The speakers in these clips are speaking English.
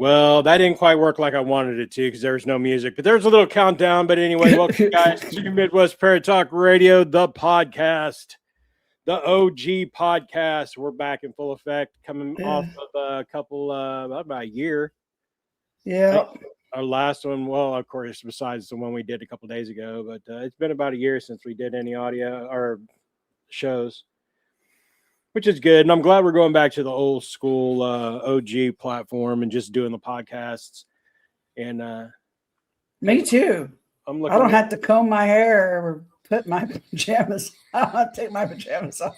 Well, that didn't quite work like I wanted it to because there was no music, but there's a little countdown. But anyway, welcome guys to Midwest Paranormal Talk Radio, the podcast, the OG podcast. We're back in full effect, coming off of a couple, about a year. Yeah. Our last one, well, of course, besides the one we did a couple days ago, but it's been about a year since we did any audio or shows, which is good. And I'm glad we're going back to the old school OG platform and just doing the podcasts. And me too. I don't have to comb my hair or put my pajamas. I don't have to take my pajamas off.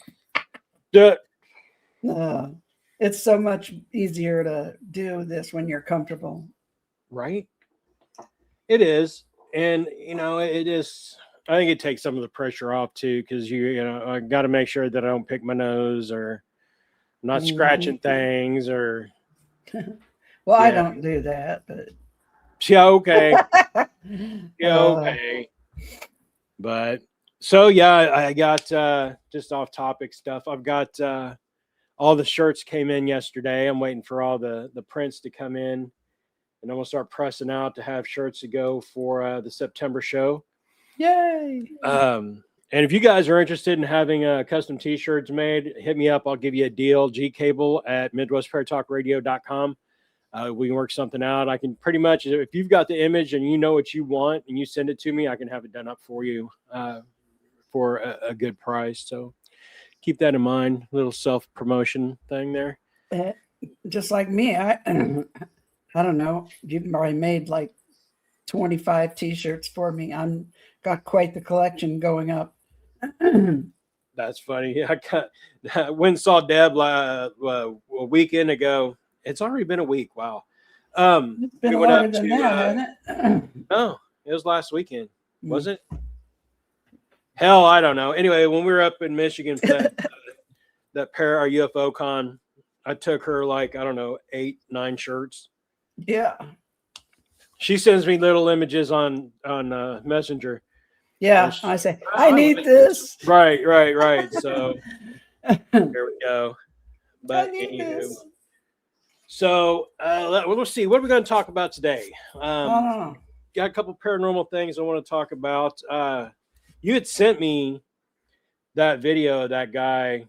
It's so much easier to do this when you're comfortable. Right? It is. And, it is. I think it takes some of the pressure off too, because I got to make sure that I don't pick my nose or I'm not scratching things or. Well, I don't do that, but. Yeah, okay. Yeah, okay. But so I got just off topic stuff. I've got all the shirts came in yesterday. I'm waiting for all the prints to come in, and then we'll start pressing out to have shirts to go for the September show. Yay! And if you guys are interested in having custom t-shirts made, hit me up. I'll give you a deal. gcable@midwestparatalkradio.com. We can work something out. I can pretty much, if you've got the image and you know what you want and you send it to me, I can have it done up for you for a good price. So keep that in mind. Little self-promotion thing there. Just like me, I don't know. You've probably made like 25 t-shirts for me. I'm got quite the collection going up. That's funny. I went and saw Deb a weekend ago. It's already been a week. Wow. It's been longer than that, hasn't it? No, it was last weekend. Was it? Hell, I don't know. Anyway, when we were up in Michigan for that our UFO con, I took her 8-9 shirts. Yeah. She sends me little images on Messenger. Yeah, I say, I need this. Right. So there we go. But anywho. So let's see. What are we going to talk about today? Got a couple paranormal things I want to talk about. You had sent me that video of that guy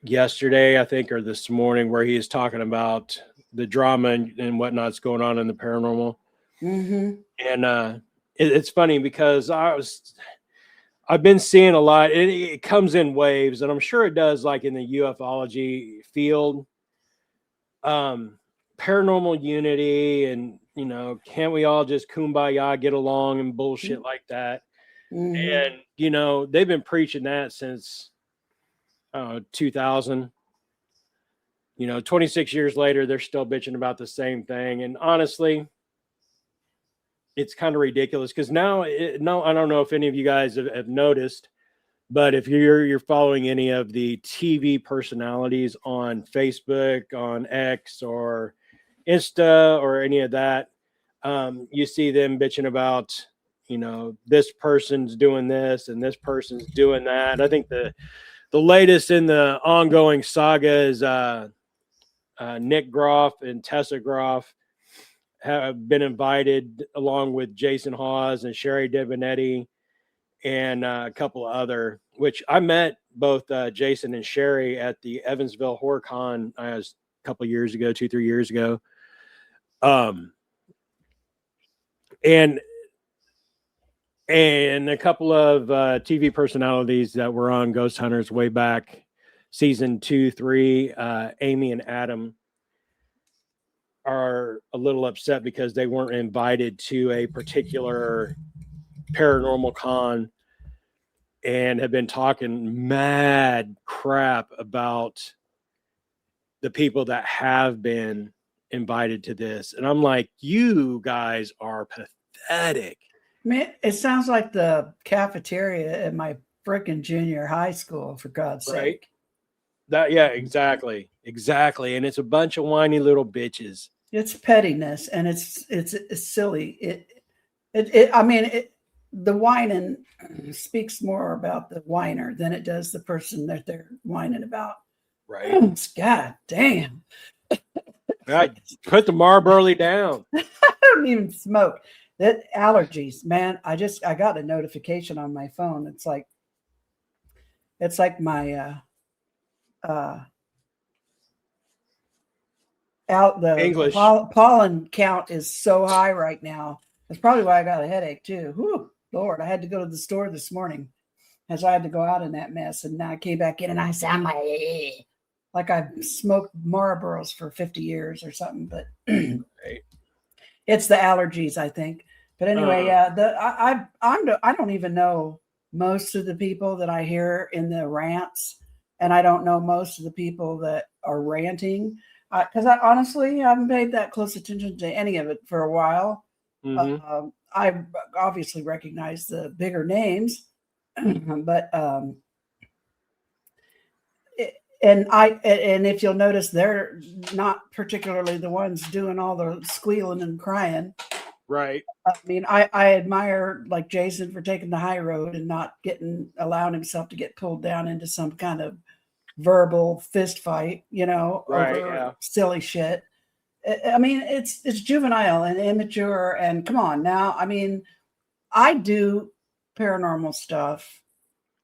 yesterday, I think, or this morning, where he is talking about the drama and whatnot's going on in the paranormal. Mm-hmm. And it's funny because I've been seeing a lot. It comes in waves, and I'm sure it does, like in the ufology field. Paranormal unity and can't we all just kumbaya, get along and bullshit like that. And they've been preaching that since 2000. 26 years later they're still bitching about the same thing, and honestly it's kind of ridiculous because now I don't know if any of you guys have noticed, but if you're following any of the TV personalities on Facebook, on X, or Insta, or any of that, you see them bitching about, this person's doing this and this person's doing that. I think the latest in the ongoing saga is Nick Groff and Tessa Groff have been invited, along with Jason Hawes and Sherry Devanetti and a couple of other, which I met both Jason and Sherry at the Evansville Horror Con a couple of years ago, 2-3 years ago. And a couple of TV personalities that were on Ghost Hunters way back, season 2-3, Amy and Adam, are a little upset because they weren't invited to a particular paranormal con and have been talking mad crap about the people that have been invited to this. And I'm like, you guys are pathetic. Man, it sounds like the cafeteria at my freaking junior high school, for God's sake. Yeah, exactly. And it's a bunch of whiny little bitches. It's pettiness, and it's silly. The whining speaks more about the whiner than it does the person that they're whining about. Right. God damn. I put the Marlboro down. I don't even smoke. That allergies, man. I got a notification on my phone. It's like my English. pollen count is so high right now. That's probably why I got a headache too. Whew, Lord, I had to go to the store this morning as I had to go out in that mess, and now I came back in and I sound like I've smoked Marlboros for 50 years or something. But it's the allergies, I think. But anyway, I don't even know most of the people that I hear in the rants, and I don't know most of the people that are ranting. Because I honestly haven't paid that close attention to any of it for a while. Mm-hmm. I obviously recognize the bigger names, but and if you'll notice, they're not particularly the ones doing all the squealing and crying. Right. I mean, I admire like Jason for taking the high road and not allowing himself to get pulled down into some kind of verbal fist fight, over silly shit. I mean, it's juvenile and immature, and come on now. I mean, I do paranormal stuff.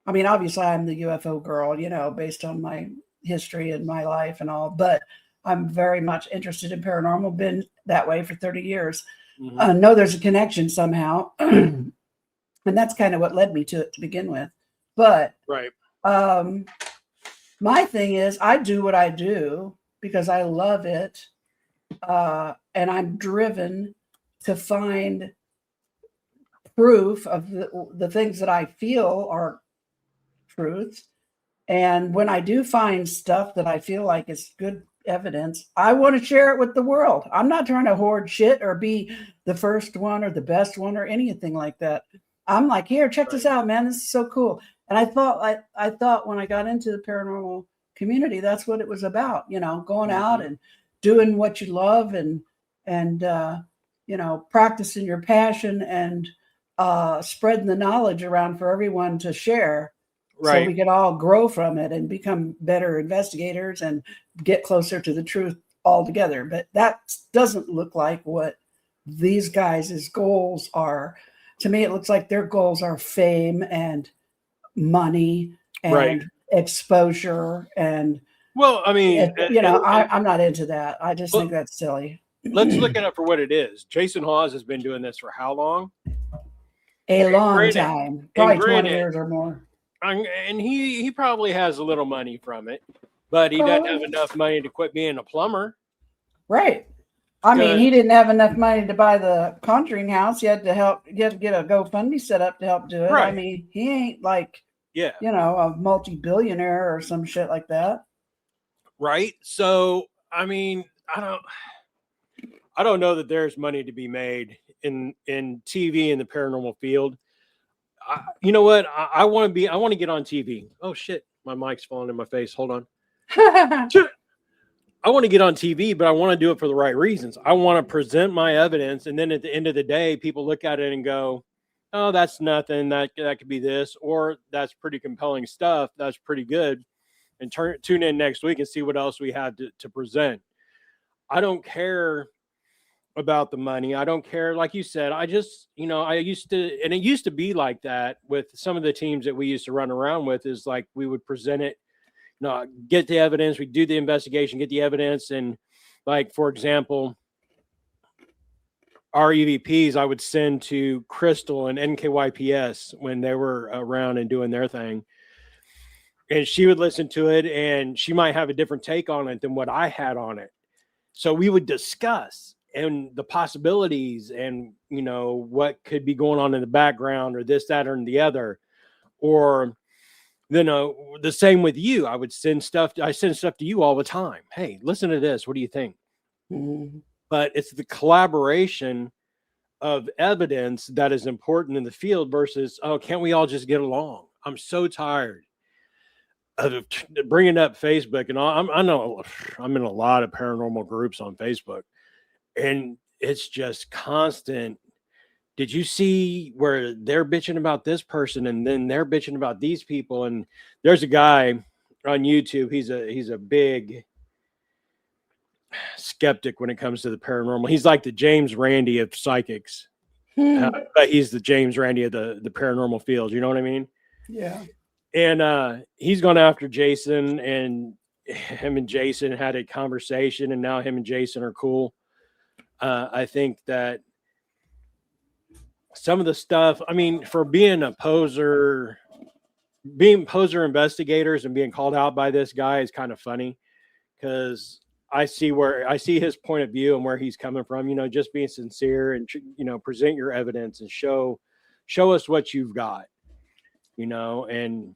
I mean, obviously I'm the UFO girl, based on my history and my life and all, but I'm very much interested in paranormal, been that way for 30 years. Mm-hmm. I know there's a connection somehow. And that's kind of what led me to it to begin with. But right. My thing is, I do what I do because I love it. And I'm driven to find proof of the things that I feel are truths. And when I do find stuff that I feel like is good evidence, I want to share it with the world. I'm not trying to hoard shit or be the first one or the best one or anything like that. I'm like, here, check this out, man. This is so cool. And I thought when I got into the paranormal community, that's what it was about, going out and doing what you love and practicing your passion and spreading the knowledge around for everyone to share. Right. So we could all grow from it and become better investigators and get closer to the truth altogether. But that doesn't look like what these guys' goals are. To me, it looks like their goals are fame and money and exposure. And well, I mean, I'm not into that. I just think that's silly. Let's look at it for what it is. Jason Hawes has been doing this for how long? A long time, probably 20 years or more. And he probably has a little money from it, but he doesn't have enough money to quit being a plumber. Right. I mean, he didn't have enough money to buy the Conjuring house. He had to get a GoFundMe set up to help do it. Right. I mean, he ain't like, a multi-billionaire or some shit like that. Right. So, I mean, I don't know that there's money to be made in TV in the paranormal field. You know what? I want to get on TV. Oh shit. My mic's falling in my face. Hold on. I want to get on TV, but I want to do it for the right reasons. I want to present my evidence. And then at the end of the day, people look at it and go, oh, that's nothing. That could be this, or that's pretty compelling stuff. That's pretty good. And tune in next week and see what else we have to present. I don't care about the money. I don't care. Like you said, I just, it used to be like that with some of the teams that we used to run around with, is like, we would present it, get the evidence, we do the investigation, get the evidence. And like, for example, our EVPs, I would send to Crystal and NKYPS when they were around and doing their thing. And she would listen to it and she might have a different take on it than what I had on it. So we would discuss and the possibilities and, what could be going on in the background or this, that, or the other. Or, the same with you. I send stuff to you all the time. Hey, listen to this. What do you think? Mm-hmm. But it's the collaboration of evidence that is important in the field versus, oh, can't we all just get along? I'm so tired of bringing up Facebook and all. I know I'm in a lot of paranormal groups on Facebook, and it's just constant. Did you see where they're bitching about this person and then they're bitching about these people? And there's a guy on YouTube. He's a big skeptic when it comes to the paranormal. He's like the James Randi of psychics, Hmm. but he's the James Randi of the paranormal field. You know what I mean? Yeah. And he's gone after Jason, and him and Jason had a conversation, and now him and Jason are cool. I think that some of the stuff, I mean, for being poser investigators and being called out by this guy is kind of funny, because I see his point of view and where he's coming from. Just being sincere and present your evidence and show us what you've got. And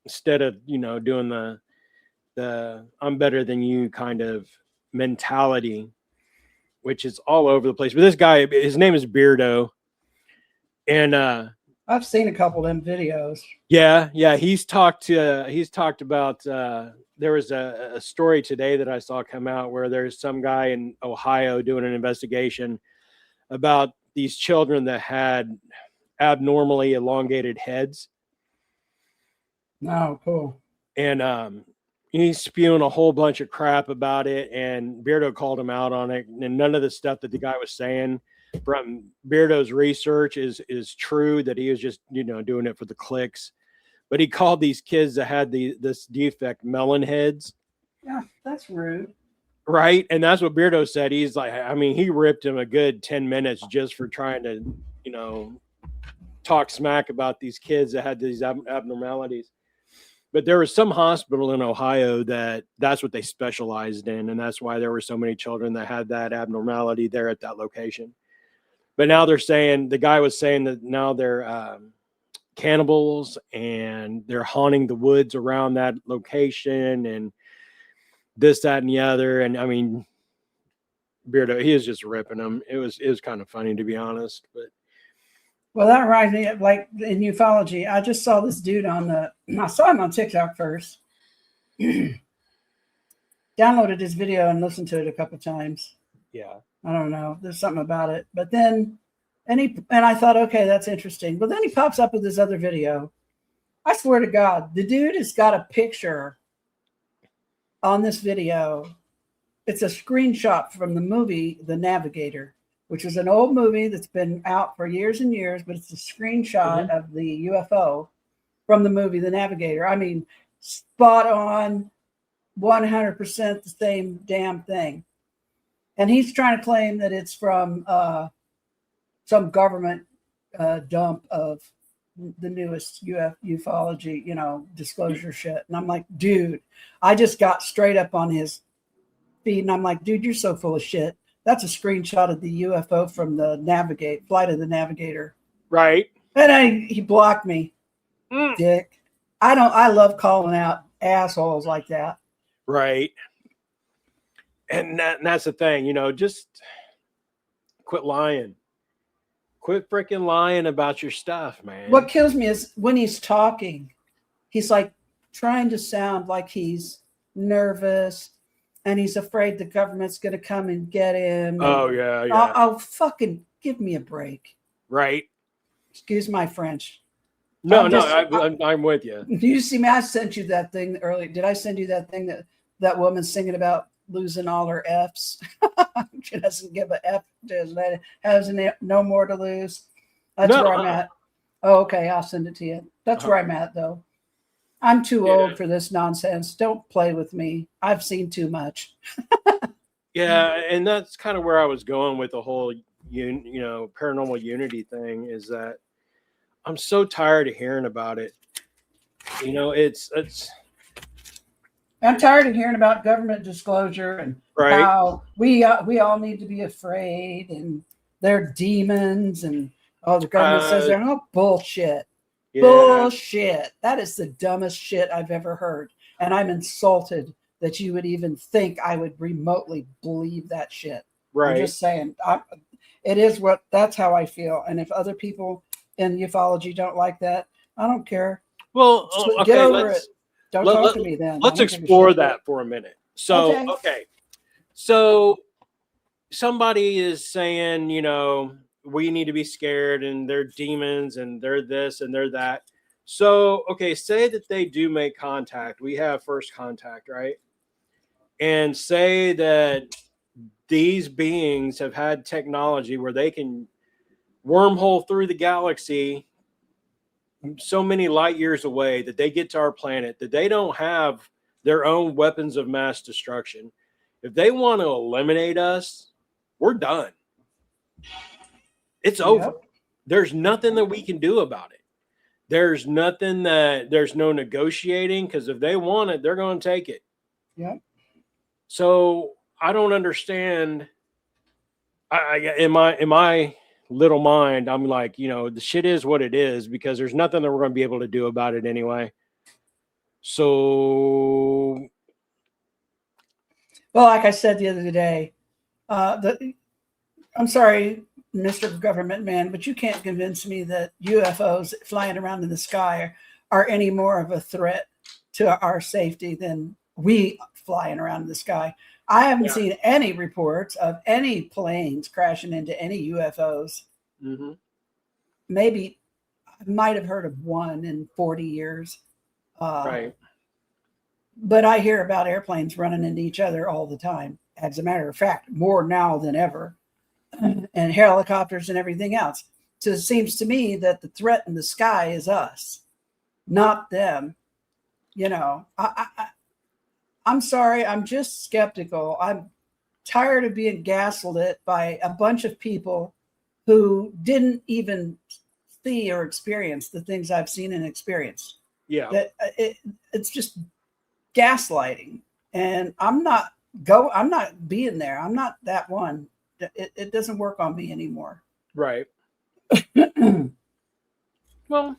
instead of doing the I'm better than you kind of mentality, which is all over the place. But this guy, his name is Beardo, and I've seen a couple of them videos. yeah, he's talked about. There was a story today that I saw come out where there's some guy in Ohio doing an investigation about these children that had abnormally elongated heads. Oh, cool. And he's spewing a whole bunch of crap about it, and Beardo called him out on it. And none of the stuff that the guy was saying from Beardo's research is true, that he was just doing it for the clicks. But he called these kids that had this defect melon heads. Yeah, that's rude. Right. And that's what Beardo said. He's like, I mean, he ripped him a good 10 minutes just for trying to, talk smack about these kids that had these abnormalities. But there was some hospital in Ohio that's what they specialized in. And that's why there were so many children that had that abnormality there at that location. But now the guy was saying that now they're cannibals, and they're haunting the woods around that location, and this, that, and the other. And I mean, Beardo, he is just ripping them. It was kind of funny, to be honest. But well, that reminds me of, like, in ufology, I just saw this dude I saw him on TikTok first. Downloaded his video and listened to it a couple times. yeah. I don't know. There's something about it. But then, and I thought, okay, that's interesting. But then he pops up with this other video. I swear to God, the dude has got a picture on this video. It's a screenshot from the movie The Navigator, which is an old movie that's been out for years and years, but it's a screenshot of the UFO from the movie The Navigator. I mean, spot on, 100% the same damn thing. And he's trying to claim that it's from some government dump of the newest ufology, disclosure shit. And I'm like, dude, I just got straight up on his feed, and I'm like, dude, you're so full of shit. That's a screenshot of the UFO from the Flight of the Navigator. Right. And he blocked me. Dick. I love calling out assholes like that. Right. And that's the thing, just quit lying. Quit freaking lying about your stuff, man. What kills me is when he's talking, he's like trying to sound like he's nervous and he's afraid the government's going to come and get him. Oh, yeah. I'll fucking give me a break. Right. Excuse my French. No, I'm with you. Do you see me? I sent you that thing earlier. Did I send you that thing that woman's singing about losing all her F's? She doesn't give a F, has no more to lose. That's where I'm at. Oh, okay, I'll send it to you. That's where I'm at, though. I'm too old for this nonsense. Don't play with me. I've seen too much. Yeah, and that's kind of where I was going with the whole, paranormal unity thing, is that I'm so tired of hearing about it. It's I'm tired of hearing about government disclosure and how we all need to be afraid, and they're demons, and the government says they're all bullshit. Yeah. Bullshit. That is the dumbest shit I've ever heard. And I'm insulted that you would even think I would remotely believe that shit. Right. I'm just saying, that's how I feel. And if other people in ufology don't like that, I don't care. Well, get over it. Don't talk to me then. Let's explore that for a minute. So, okay. So somebody is saying, we need to be scared, and they're demons, and they're this and they're that. So, okay, say that they do make contact. We have first contact, right? And say that these beings have had technology where they can wormhole through the galaxy so many light years away, that they get to our planet, that they don't have their own weapons of mass destruction. If they want to eliminate us, we're done. It's over. Yep. There's nothing that we can do about it. There's no negotiating, because if they want it, they're going to take it. Yep. So I don't understand. In my little mind, I'm like, the shit is what it is, because there's nothing that we're going to be able to do about it anyway. So, Well, like I said the other day, I'm sorry, Mr. Government Man, but you can't convince me that UFOs flying around in the sky are any more of a threat to our safety than we flying around in the sky. I haven't seen any reports of any planes crashing into any UFOs. mm-hmm. Maybe I might have heard of one in 40 years. Right. But I hear about airplanes running into each other all the time. As a matter of fact, more now than ever. And helicopters and everything else. So it seems to me that the threat in the sky is us, not them. I'm sorry. I'm just skeptical. I'm tired of being gaslit by a bunch of people who didn't even see or experience the things I've seen and experienced. Yeah. That it's just gaslighting, and I'm not being there. I'm not that one. It doesn't work on me anymore. Right. Well,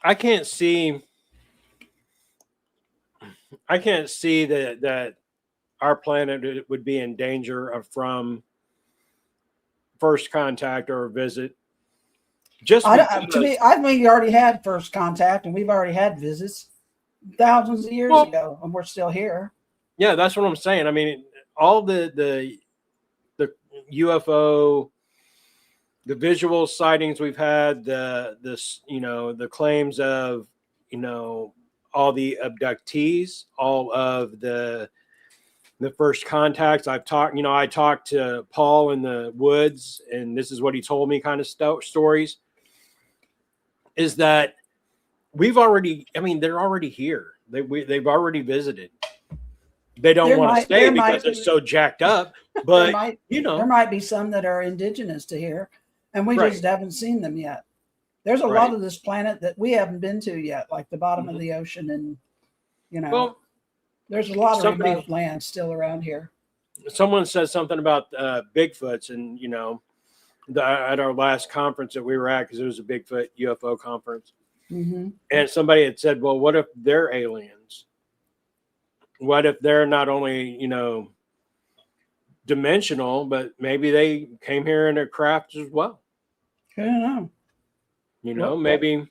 I can't see that our planet would be in danger from first contact or a visit. Just to me, I think you already had first contact, and we've already had visits thousands of years ago, and we're still here. Yeah, that's what I'm saying. I mean, all the UFO, the visual sightings we've had, the claims of, all the abductees, all of the first contacts. I talked to Paul in the woods, and this is what he told me, kind of stories, is that they're already here. They've already visited. They don't want to stay because it's so jacked up, but there might be some that are indigenous to here, and we just haven't seen them yet. There's a lot of this planet that we haven't been to yet, like the bottom of the ocean, and there's a lot of remote land still around here. Someone said something about Bigfoots, and at our last conference that we were at, because it was a Bigfoot UFO conference, and somebody had said, "Well, what if they're aliens? What if they're not only, dimensional, but maybe they came here in a craft as well?" I don't know. Maybe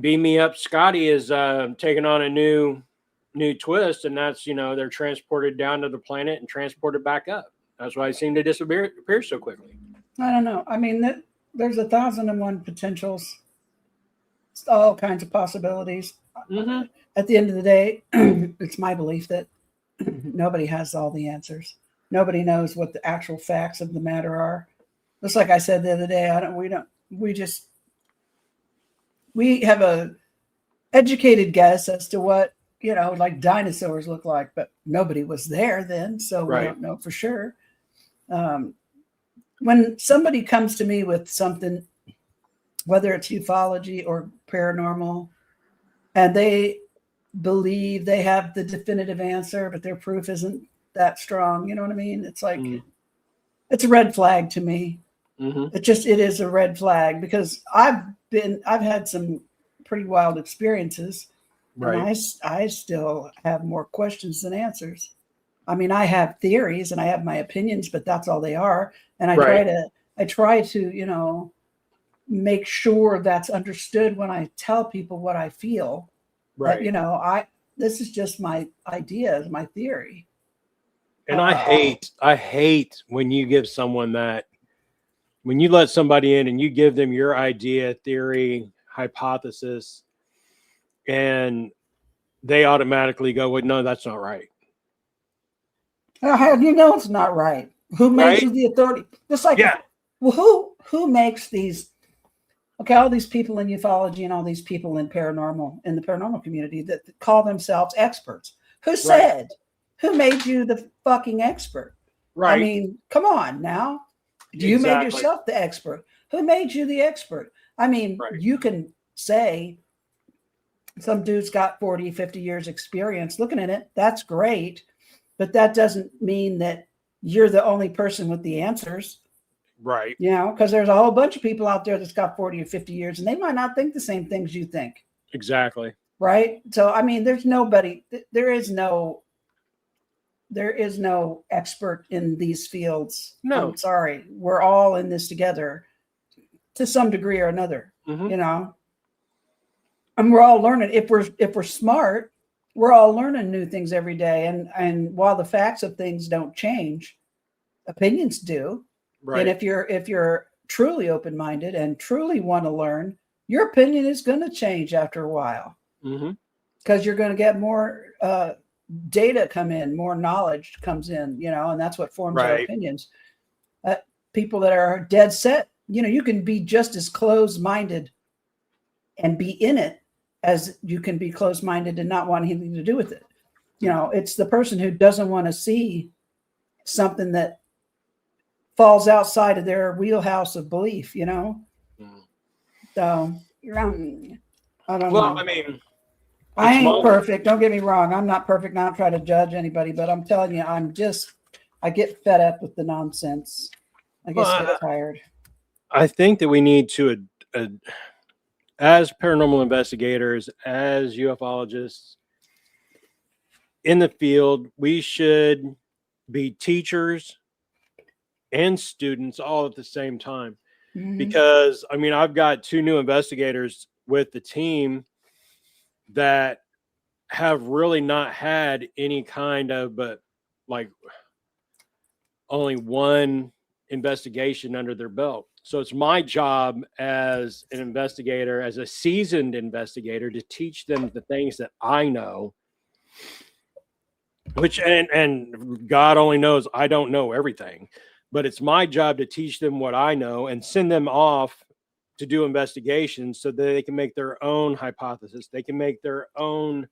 Beam Me Up Scotty is taking on a new twist, and that's, they're transported down to the planet and transported back up. That's why they seem to disappear so quickly. I don't know. I mean, there's 1,001 potentials, all kinds of possibilities. At the end of the day, it's my belief that nobody has all the answers. Nobody knows what the actual facts of the matter are. Just like I said the other day, we have a educated guess as to what, like dinosaurs look like, but nobody was there then, so we don't know for sure. When somebody comes to me with something, whether it's ufology or paranormal, and they believe they have the definitive answer, but their proof isn't that strong, you know what I mean? It's like, it's a red flag to me. It is a red flag, because I've had some pretty wild experiences, and I still have more questions than answers. I mean, I have theories and I have my opinions, but that's all they are. And I try to, make sure that's understood when I tell people what I feel. Right. That, this is just my ideas, my theory. And I hate when you give someone that, when you let somebody in and you give them your idea, theory, hypothesis, and they automatically go, well, no, that's not right. How do you know it's not right? Who made Right? you the authority? Just like, Yeah. well, who makes these? Okay, all these people in ufology and all these people in the paranormal community that call themselves experts. Who Right. said? Who made you the fucking expert? I Right. mean, come on now. You made Exactly. yourself the expert. Who made you the expert? I mean, Right. you can say some dude's got 40, 50 years experience looking at it. That's great. But that doesn't mean that you're the only person with the answers. Right. You know, because there's a whole bunch of people out there that's got 40 or 50 years and they might not think the same things you think. Exactly. Right. So, I mean, there is no expert in these fields. No. I'm sorry. We're all in this together to some degree or another, you know, and we're all learning. If we're smart, we're all learning new things every day. And while the facts of things don't change, opinions do. Right. And if you're truly open-minded and truly want to learn, your opinion is going to change after a while, because you're going to get more data come in, more knowledge comes in, you know, and that's what forms our opinions. People that are dead set, you know, you can be just as closed-minded and be in it as you can be closed-minded and not want anything to do with it. You know, it's the person who doesn't want to see something that falls outside of their wheelhouse of belief, you know? So, I don't know. I mean, I ain't perfect. Don't get me wrong. I'm not perfect. I don't try to judge anybody, but I'm telling you, I get fed up with the nonsense. I get tired. I think that we need to, as paranormal investigators, as ufologists in the field, we should be teachers and students all at the same time. Because, I mean, I've got 2 new investigators with the team that have really not had any kind of, but like only one investigation under their belt. So it's my job as an investigator, as a seasoned investigator, to teach them the things that I know, which, and God only knows I don't know everything, but it's my job to teach them what I know and send them off to do investigations so that they can make their own hypothesis. They can make their own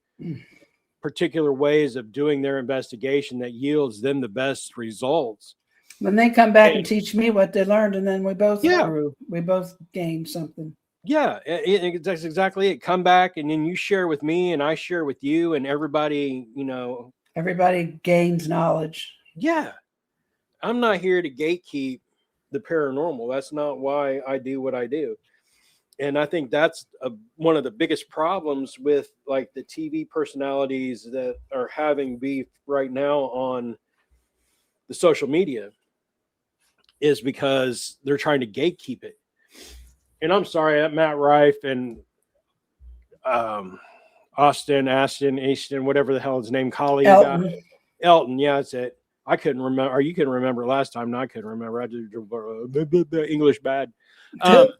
particular ways of doing their investigation that yields them the best results. When they come back and teach me what they learned, and then we both grew, we both gained something. Yeah, that's exactly it. Come back and then you share with me and I share with you, and everybody, you know, everybody gains knowledge. Yeah. I'm not here to gatekeep the paranormal. That's not why I do what I do. And I think that's one of the biggest problems with like the TV personalities that are having beef right now on the social media, is because they're trying to gatekeep it. And I'm sorry, Matt Rife and Aston, whatever the hell his name, colleague, Elton. Yeah, that's it. I couldn't remember, or you couldn't remember last time. No, I couldn't remember. I did English bad. But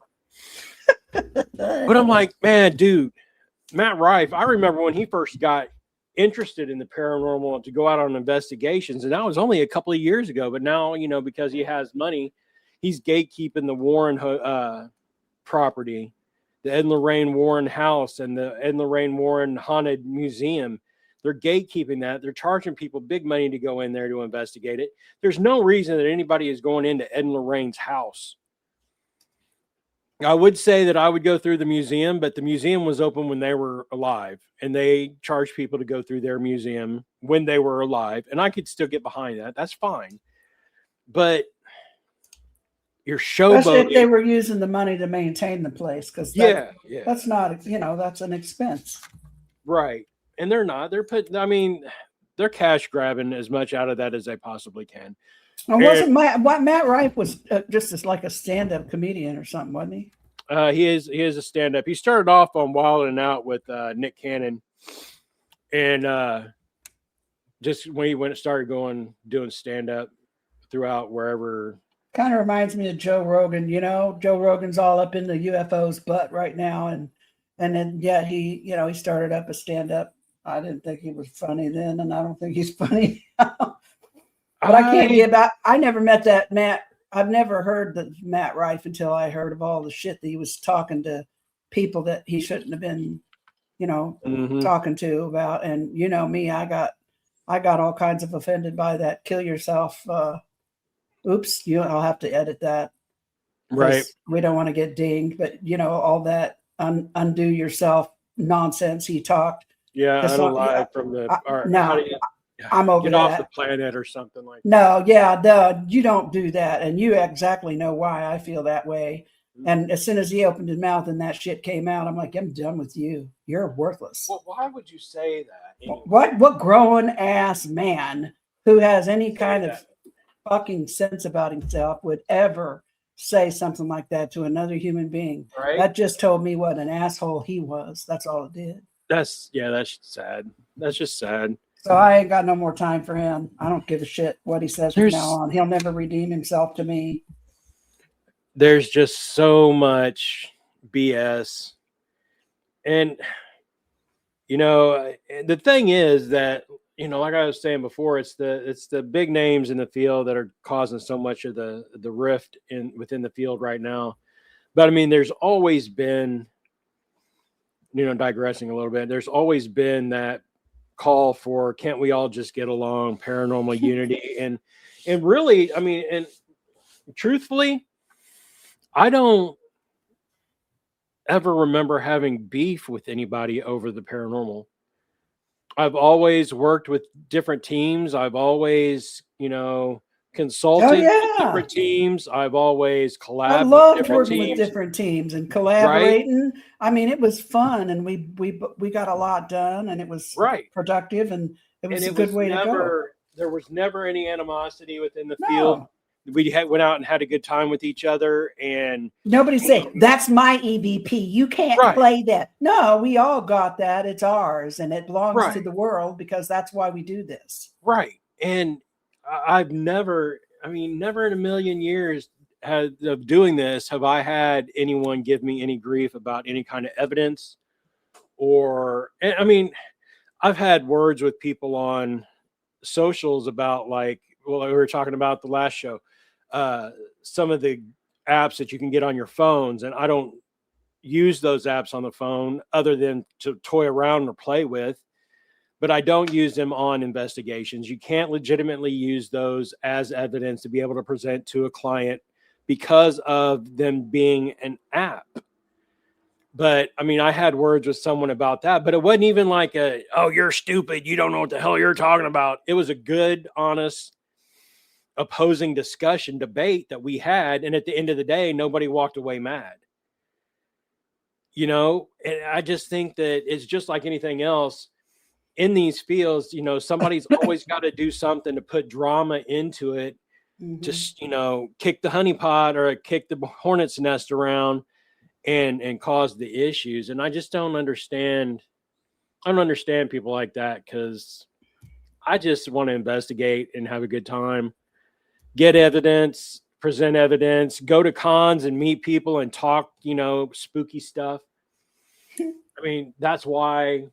I'm like, man, dude, Matt Rife, I remember when he first got interested in the paranormal to go out on investigations, and that was only a couple of years ago. But now, you know, because he has money, he's gatekeeping the Warren property, the Ed and Lorraine Warren house, and the Ed and Lorraine Warren Haunted Museum. They're gatekeeping that. They're charging people big money to go in there to investigate it. There's no reason that anybody is going into Ed and Lorraine's house. I would say that I would go through the museum, but the museum was open when they were alive, and they charged people to go through their museum when they were alive. And I could still get behind that. That's fine. But you're showboating. Especially if they were using the money to maintain the place, because that's not, you know, that's an expense. Right. And they're not. They're cash grabbing as much out of that as they possibly can. And Matt Rife was just like a stand-up comedian or something, wasn't he? He is a stand-up. He started off on Wild and Out with Nick Cannon, and just when he started doing stand-up throughout wherever. Kind of reminds me of Joe Rogan. You know, Joe Rogan's all up in the UFO's butt right now, and then he started up a stand-up. I didn't think he was funny then, and I don't think he's funny now. But I can't give out. I never met that Matt. I've never heard the Matt Rife until I heard of all the shit that he was talking to people that he shouldn't have been, talking to about. And you know me, I got all kinds of offended by that. Kill yourself. Oops, I'll have to edit that. Right. We don't want to get dinged, but all that undo yourself nonsense he talked. Yeah, unalive from the. I'm over get off the planet or something like that. No, you don't do that. And you exactly know why I feel that way. Mm-hmm. And as soon as he opened his mouth and that shit came out, I'm like, I'm done with you. You're worthless. Well, why would you say that? Anyway? What grown ass man who has any kind of fucking sense about himself would ever say something like that to another human being? Right? That just told me what an asshole he was. That's all it did. That's sad. That's just sad. So I ain't got no more time for him. I don't give a shit what he says from now on. He'll never redeem himself to me. There's just so much BS. And, the thing is that, like I was saying before, it's the big names in the field that are causing so much of the rift within the field right now. But I mean, there's always been, digressing a little bit, there's always been that call for, can't we all just get along, paranormal unity? And really, I mean, and truthfully, I don't ever remember having beef with anybody over the paranormal. I've always worked with different teams. I've always, consulted with different teams. I've always collaborated. I loved working with different teams and collaborating. Right? I mean, it was fun, and we got a lot done, and it was productive, and it was a good way to go. There was never any animosity within the field. We went out and had a good time with each other, and nobody said that's my EVP. You can't play that. No, we all got that. It's ours, and it belongs to the world because that's why we do this. Right. And I've never in a million years of doing this have I had anyone give me any grief about any kind of evidence. I've had words with people on socials about, like, well, we were talking about the last show, some of the apps that you can get on your phones, and I don't use those apps on the phone other than to toy around or play with, but I don't use them on investigations. You can't legitimately use those as evidence to be able to present to a client because of them being an app. But I mean, I had words with someone about that, but it wasn't even like oh, you're stupid, you don't know what the hell you're talking about. It was a good, honest, opposing discussion, debate that we had. And at the end of the day, nobody walked away mad. And I just think that it's just like anything else in these fields. Somebody's always got to do something to put drama into it, just, kick the honeypot or kick the hornet's nest around and cause the issues. And I just don't understand. I don't understand people like that, because I just want to investigate and have a good time, get evidence, present evidence, go to cons and meet people and talk, spooky stuff. I mean, that's why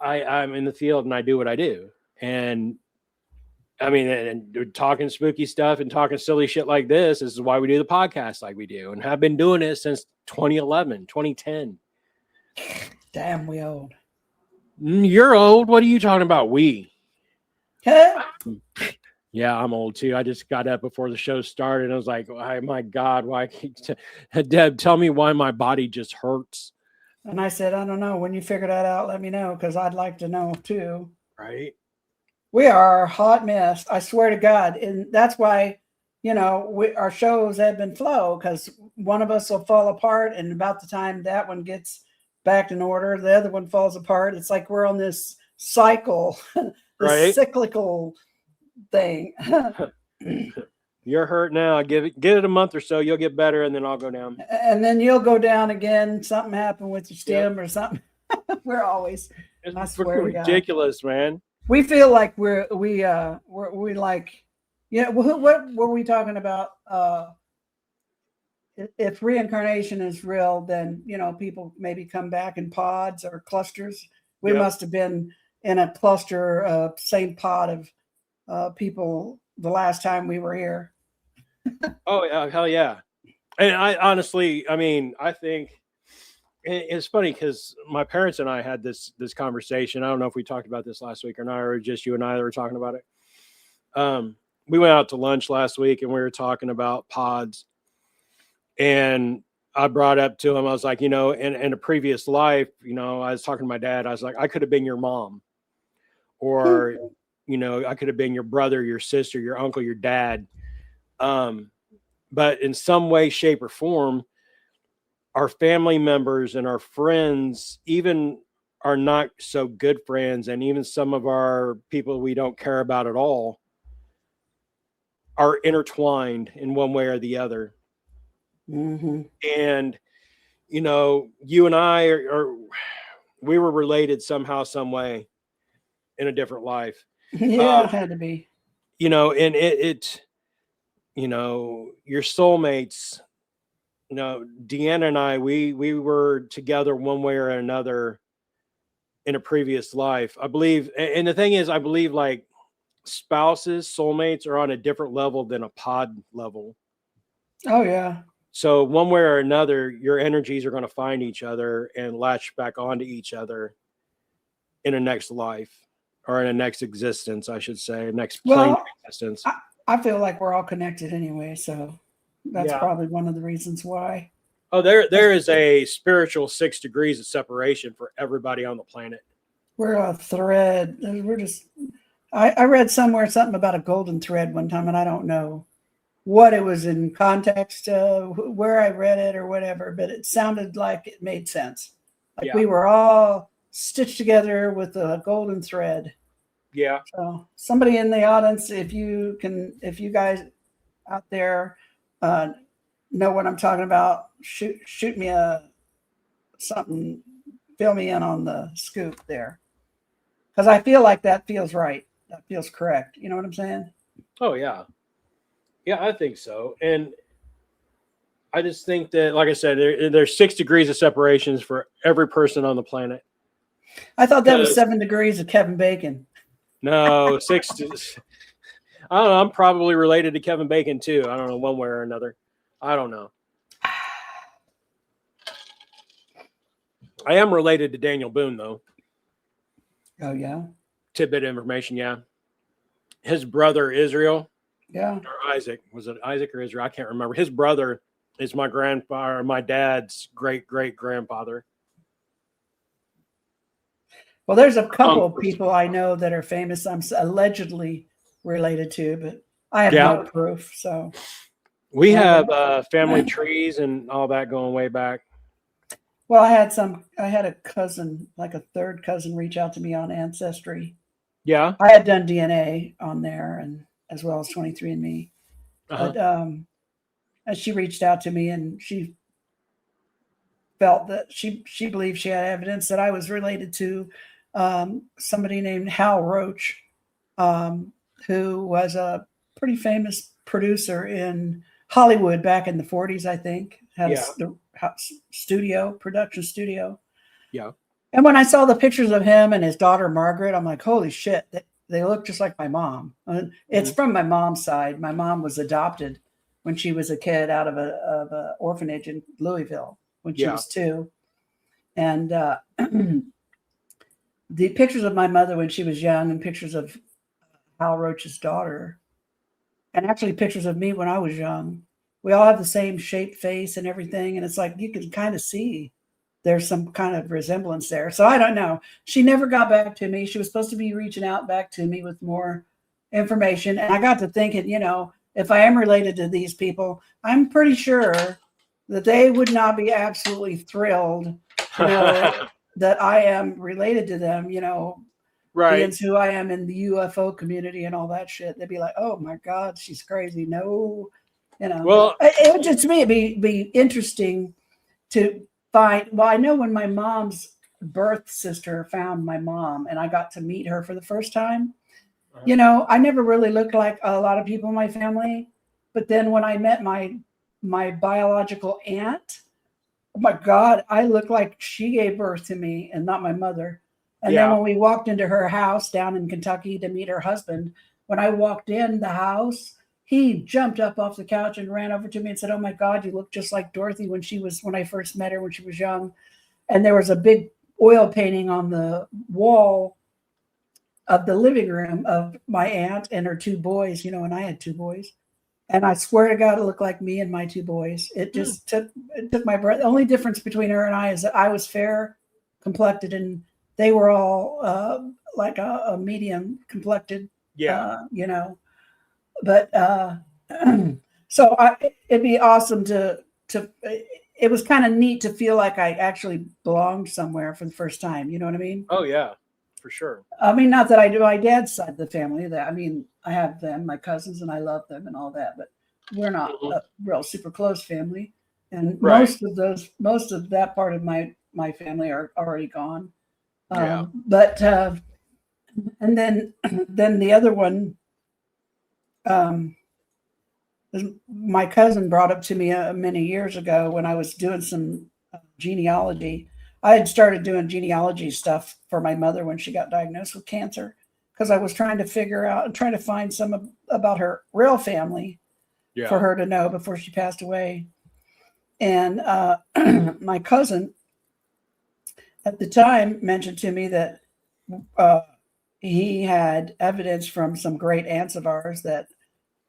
I'm in the field and I do what I do. And I mean, and talking spooky stuff and talking silly shit like this is why we do the podcast like we do, and have been doing it since 2011, 2010. Damn, we old. You're old. What are you talking about? We. Huh? Yeah, I'm old too. I just got up before the show started and I was like, oh, my God, why? Deb, tell me why my body just hurts. And I said, I don't know. When you figure that out, let me know, because I'd like to know too. Right. We are a hot mess. I swear to God. And that's why, our shows have been flow, because one of us will fall apart. And about the time that one gets back in order, the other one falls apart. It's like we're on this cycle, this cyclical thing. You're hurt now. Give it a month or so. You'll get better, and then I'll go down. And then you'll go down again. Something happened with your stem or something. We're always. I swear ridiculous, man. We feel like we're like, what were we talking about? If reincarnation is real, then people maybe come back in pods or clusters. We must have been in a cluster, same pod of people the last time we were here. Oh, yeah, hell yeah. And I honestly, I mean, I think it's funny because my parents and I had this conversation. I don't know if we talked about this last week or not, or just you and I that were talking about it. We went out to lunch last week and we were talking about pods. And I brought up to him, I was like, in a previous life, I was talking to my dad. I was like, I could have been your mom, or, I could have been your brother, your sister, your uncle, your dad. But in some way, shape, or form, our family members and our friends, even our not so good friends, and even some of our people we don't care about at all, are intertwined in one way or the other. Mm-hmm. And, you and I we were related somehow, some way in a different life. Yeah, it had to be. And your soulmates, Deanna and I, we were together one way or another in a previous life, I believe. And the thing is, I believe like spouses, soulmates are on a different level than a pod level. Oh yeah. So one way or another, your energies are going to find each other and latch back onto each other in a next life, or in a next existence, I should say, next plane of existence. I feel like we're all connected anyway, so that's probably one of the reasons why. Oh, there is a spiritual 6 degrees of separation for everybody on the planet. We're a thread. We're just. I read somewhere something about a golden thread one time, and I don't know what it was in context, where I read it or whatever, but it sounded like it made sense. Like we were all stitched together with a golden thread. Yeah. So somebody in the audience, if you guys out there know what I'm talking about, shoot me something, fill me in on the scoop there. Because I feel like that feels right. That feels correct. You know what I'm saying? Oh, yeah. Yeah, I think so. And I just think that, like I said, there's 6 degrees of separations for every person on the planet. I thought that was 7 degrees of Kevin Bacon. No, 6. I don't know. I'm probably related to Kevin Bacon too. I don't know, one way or another. I don't know. I am related to Daniel Boone, though. Oh, yeah? Tidbit information, yeah. His brother, Israel. Yeah. Or Isaac. Was it Isaac or Israel? I can't remember. His brother is my grandfather, my dad's great-great-grandfather. Well, there's a couple of people I know that are famous I'm allegedly related to, but I have no proof. So we have family trees and all that going way back. Well, I had a cousin, like a third cousin, reach out to me on Ancestry. Yeah. I had done DNA on there, and as well as 23andMe. Uh-huh. But and she reached out to me, and she felt that she believed she had evidence that I was related to somebody named Hal Roach, who was a pretty famous producer in Hollywood back in the 40s, I think. Had a production studio. Yeah. And when I saw the pictures of him and his daughter Margaret, I'm like, holy shit, they look just like my mom. And it's from my mom's side. My mom was adopted when she was a kid out of a orphanage in Louisville when she was 2. And the pictures of my mother when she was young, and pictures of Hal Roach's daughter, and actually pictures of me when I was young, we all have the same shaped face and everything. And it's like, you can kind of see there's some kind of resemblance there. So I don't know. She never got back to me. She was supposed to be reaching out back to me with more information. And I got to thinking, if I am related to these people, I'm pretty sure that they would not be absolutely thrilled that I am related to them, right? Being who I am in the UFO community and all that shit. They'd be like, "Oh my God, she's crazy." No, Well, it would just to me it'd be interesting to find. Well, I know when my mom's birth sister found my mom, and I got to meet her for the first time. I never really looked like a lot of people in my family, but then when I met my biological aunt, oh my God, I looked like she gave birth to me and not my mother. And then when we walked into her house down in Kentucky to meet her husband, when I walked in the house, he jumped up off the couch and ran over to me and said, "Oh my God, you look just like Dorothy when I first met her when she was young." And there was a big oil painting on the wall of the living room of my aunt and her two boys, and I had two boys. And I swear to God, it looked like me and my two boys. It took my breath. The only difference between her and I is that I was fair complected and they were all like a medium complected, but so it'd be awesome to it was kind of neat to feel like I actually belonged somewhere for the first time. You know what I mean? Oh yeah, for sure. I mean, not that I do my dad's side of the family. I have them, my cousins, and I love them and all that, but we're not a real super close family. And most of that part of my family are already gone. But and then the other one, my cousin brought up to me many years ago when I was doing some genealogy. I had started doing genealogy stuff for my mother when she got diagnosed with cancer because I was trying to figure out and trying to find some about her real family for her to know before she passed away. And my cousin at the time mentioned to me that he had evidence from some great aunts of ours that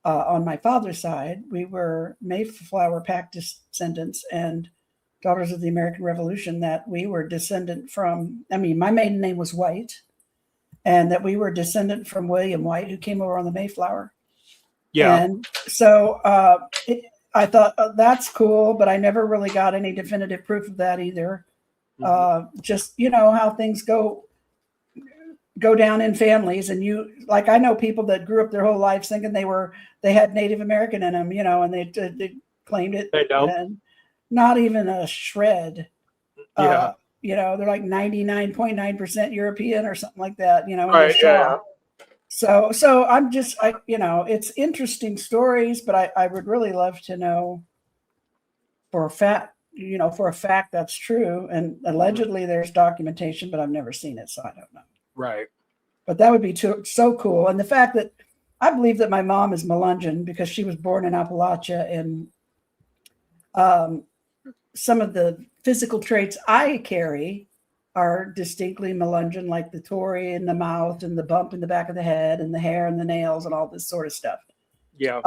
on my father's side, we were Mayflower Pact descendants and Daughters of the American Revolution, that we were descendant from, my maiden name was White, and that we were descendant from William White, who came over on the Mayflower. Yeah. And so I thought, that's cool, but I never really got any definitive proof of that either. Just, how things go down in families. And I know people that grew up their whole lives thinking they had Native American in them, and they claimed it. They don't. And not even a shred. They're like 99.9% European or something like that, right, yeah. So I'm just, it's interesting stories, but I would really love to know for a fact, that's true. And allegedly there's documentation, but I've never seen it, so I don't know. Right. But that would be so cool. And the fact that I believe that my mom is Melungeon because she was born in Appalachia, and some of the physical traits I carry are distinctly Melungeon, like the Tory in the mouth and the bump in the back of the head and the hair and the nails and all this sort of stuff. Yeah.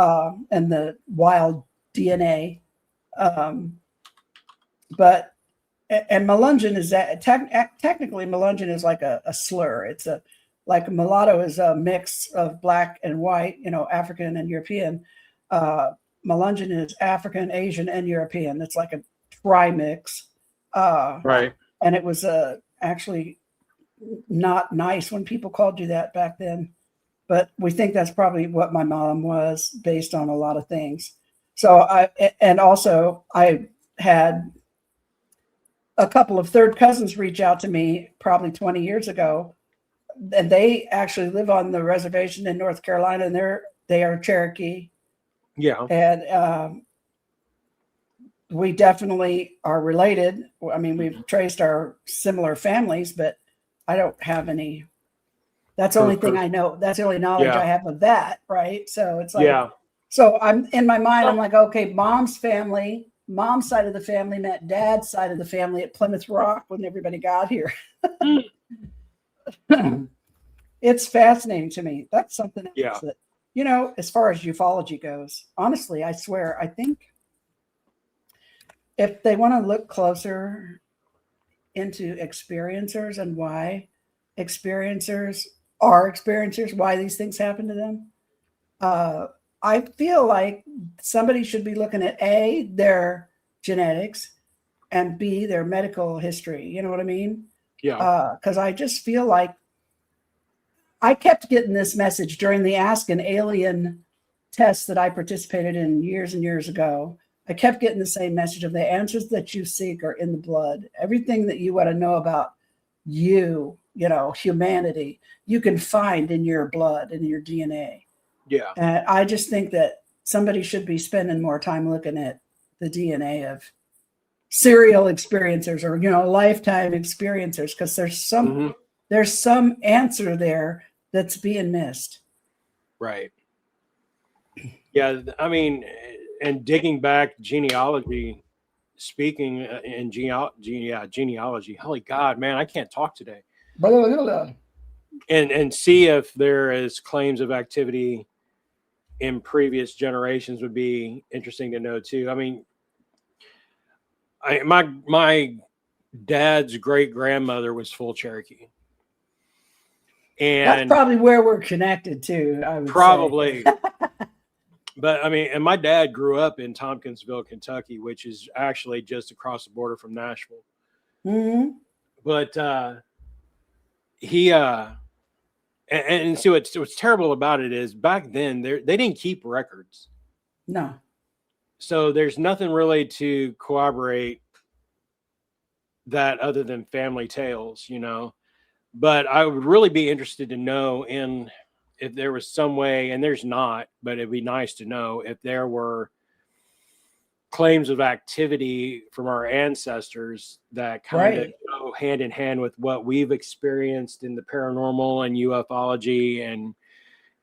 And the wild DNA. But Melungeon is that technically Melungeon is like a slur. It's like mulatto is a mix of black and white, African and European. Melungeon is African, Asian, and European. It's like a tri-mix. Right. And it was actually not nice when people called you that back then. But we think that's probably what my mom was based on a lot of things. So I had a couple of third cousins reach out to me probably 20 years ago. And they actually live on the reservation in North Carolina, and they are Cherokee. Yeah. And we definitely are related. I mean, we've traced our similar families, but I don't have any. That's the only thing I know. That's the only knowledge I have of that. Right. So it's like, so I'm in my mind, I'm like, okay, mom's side of the family met dad's side of the family at Plymouth Rock when everybody got here. It's fascinating to me. That's something else that, as far as ufology goes, honestly, I swear, I think if they want to look closer into experiencers and why experiencers are experiencers, why these things happen to them, I feel like somebody should be looking at A, their genetics, and B, their medical history. You know what I mean? Yeah. Because I just feel like I kept getting this message during the Ask an Alien test that I participated in years and years ago. I kept getting the same message of the answers that you seek are in the blood. Everything that you want to know about humanity, you can find in your blood and your DNA. Yeah. And I just think that somebody should be spending more time looking at the DNA of serial experiencers or, lifetime experiencers, because there's some answer there that's being missed. Right. Yeah. I mean, and digging back genealogy, speaking in genealogy. Holy God, man, I can't talk today. And see if there is claims of activity in previous generations would be interesting to know too. I mean, my dad's great grandmother was full Cherokee, That's and probably where we're connected to, I would probably. say. But I mean, and my dad grew up in Tompkinsville, Kentucky, which is actually just across the border from Nashville. Mm-hmm. But he and see what's terrible about it is back then they didn't keep records. No. So there's nothing really to corroborate that other than family tales, you know. But I would really be interested to know if there was some way, and there's not, but it'd be nice to know if there were claims of activity from our ancestors that kind of go hand in hand with what we've experienced in the paranormal and ufology,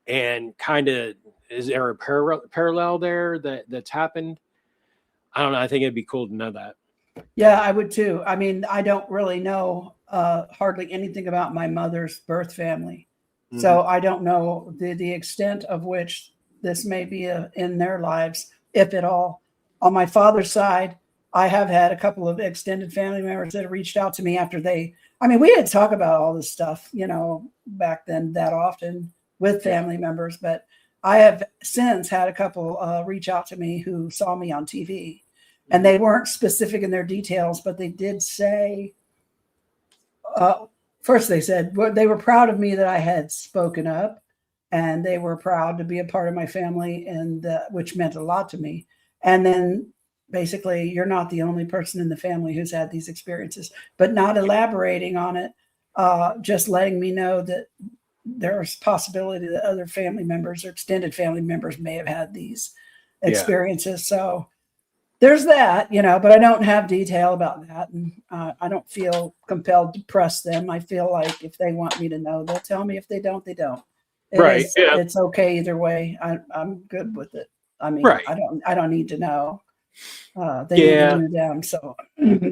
and kind of, is there a parallel there that's happened? I don't know. I think it'd be cool to know that. Yeah, I would too. I mean, I don't really know hardly anything about my mother's birth family. Mm-hmm. So I don't know the extent of which this may be in their lives, if at all. On my father's side, I have had a couple of extended family members that have reached out to me after we didn't talk about all this stuff, you know, back then that often with family members, but I have since had a couple reach out to me who saw me on TV. And they weren't specific in their details, but they did say, first they said they were proud of me that I had spoken up, and they were proud to be a part of my family, and which meant a lot to me. And then basically, you're not the only person in the family who's had these experiences, but not elaborating on it, just letting me know that there's possibility that other family members or extended family members may have had these experiences. So there's that, you know, but I don't have detail about that. And I don't feel compelled to press them. I feel like if they want me to know, they'll tell me. If they don't, they don't. It's okay either way. I'm good with it. I mean, I don't need to know. They need to do them. So,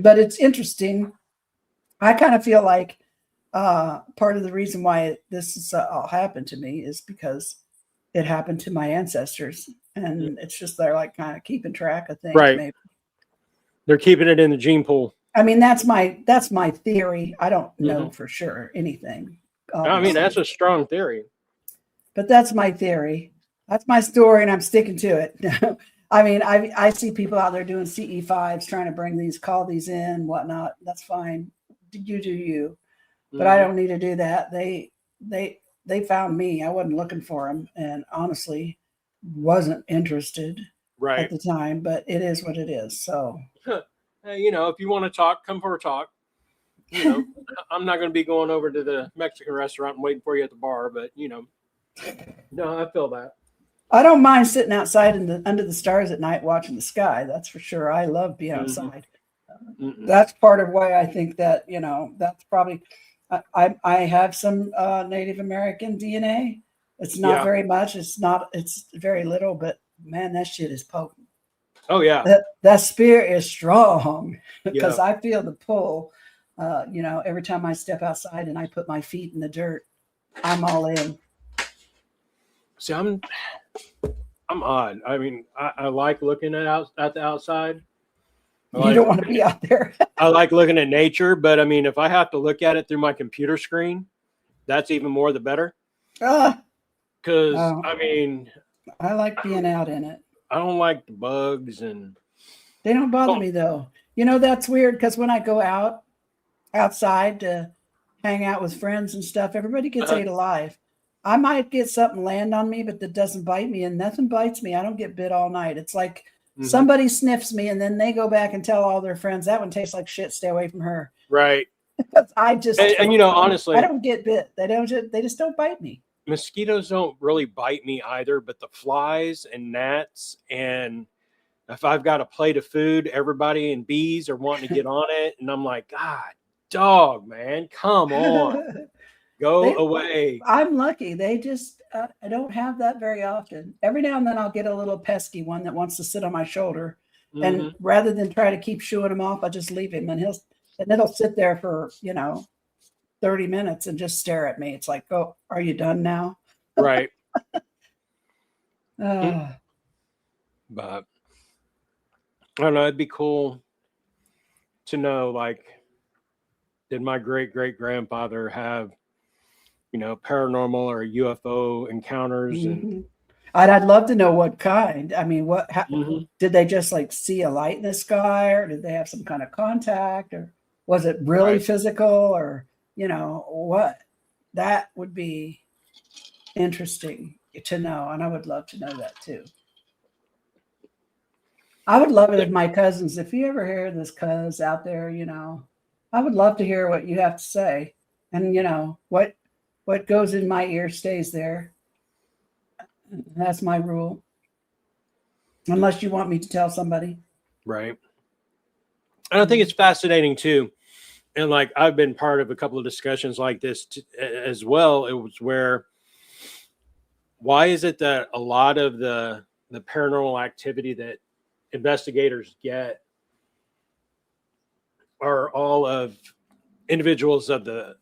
but it's interesting. I kind of feel like part of the reason why this has all happened to me is because it happened to my ancestors, and it's just they're like kind of keeping track of things. Right. Maybe they're keeping it in the gene pool. I mean, that's my theory. I don't know for sure anything. Obviously. I mean, that's a strong theory. But that's my theory. That's my story, and I'm sticking to it. I mean, I see people out there doing CE5s, trying to call these in, whatnot. That's fine. You do you. But I don't need to do that. They found me. I wasn't looking for them, and honestly, wasn't interested at the time. But it is what it is. So, hey, you know, if you want to talk, come for a talk. You know, I'm not going to be going over to the Mexican restaurant and waiting for you at the bar. But you know, no, I feel that. I don't mind sitting outside under the stars at night watching the sky. That's for sure. I love being outside. That's part of why I think that, you know, that's probably. I have some Native American DNA. It's not very much. It's very little, but man, that shit is potent. Oh yeah. That spirit is strong because I feel the pull, you know, every time I step outside and I put my feet in the dirt, I'm all in. See, I'm odd. I mean, I like looking at the outside. You don't want to be out there. I like looking at nature, but I mean, if I have to look at it through my computer screen, that's even more the better. Because I mean, I like being out in it. I don't like the bugs, and they don't bother me though. You know, that's weird because when I go outside to hang out with friends and stuff, everybody gets ate alive. I might get something land on me, but that doesn't bite me, and nothing bites me. I don't get bit all night. It's like somebody sniffs me, and then they go back and tell all their friends, that one tastes like shit. Stay away from her. Right. I just and you know, honestly, I don't get bit. They just don't bite me. Mosquitoes don't really bite me either, but the flies and gnats, and if I've got a plate of food, everybody and bees are wanting to get on it, and I'm like, God, dog, man, come on. Go away. I'm lucky. They just, I don't have that very often. Every now and then I'll get a little pesky one that wants to sit on my shoulder. And rather than try to keep shooing him off, I just leave him and it'll sit there for, 30 minutes and just stare at me. It's like, oh, are you done now? Right. Uh, But I don't know, it'd be cool to know, like, did my great-great-grandfather have, paranormal or UFO encounters? And I'd love to know what kind. I mean, Mhm. did they just like see a light in the sky, or did they have some kind of contact, or was it really Right. physical, or what? That would be interesting to know, and I would love to know that too. I would love it if my cousins, if you ever hear this cuz out there, I would love to hear what you have to say. And what goes in my ear stays there. That's my rule. Unless you want me to tell somebody. Right. And I think it's fascinating too. And like, I've been part of a couple of discussions like this as well. It was why is it that a lot of the paranormal activity that investigators get are all of individuals of the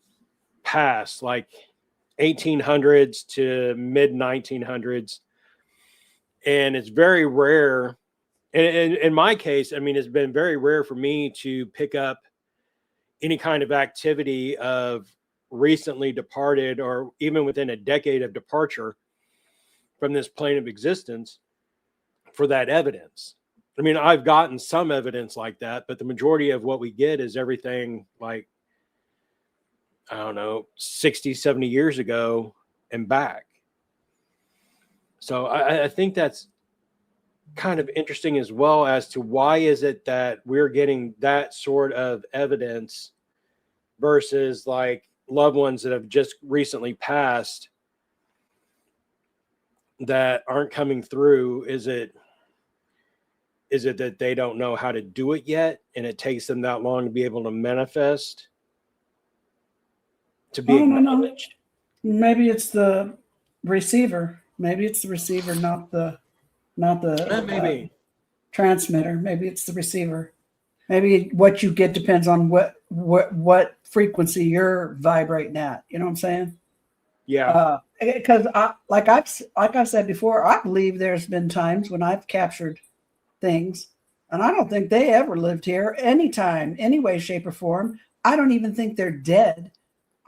past, like 1800s to mid 1900s, and it's very rare. And in my case, I mean, it's been very rare for me to pick up any kind of activity of recently departed or even within a decade of departure from this plane of existence for that evidence. I mean, I've gotten some evidence like that, but the majority of what we get is everything like, I don't know, 60, 70 years ago and back. So I think that's kind of interesting as well, as to why is it that we're getting that sort of evidence versus like loved ones that have just recently passed that aren't coming through. Is it that they don't know how to do it yet and it takes them that long to be able to manifest, to be acknowledged? Maybe it's the receiver. Maybe it's the receiver, not the Maybe. transmitter. Maybe it's the receiver. Maybe what you get depends on what frequency you're vibrating at. You know what I'm saying? Yeah. Because like I've said before, I believe there's been times when I've captured things, and I don't think they ever lived here anytime, any way, shape, or form. I don't even think they're dead.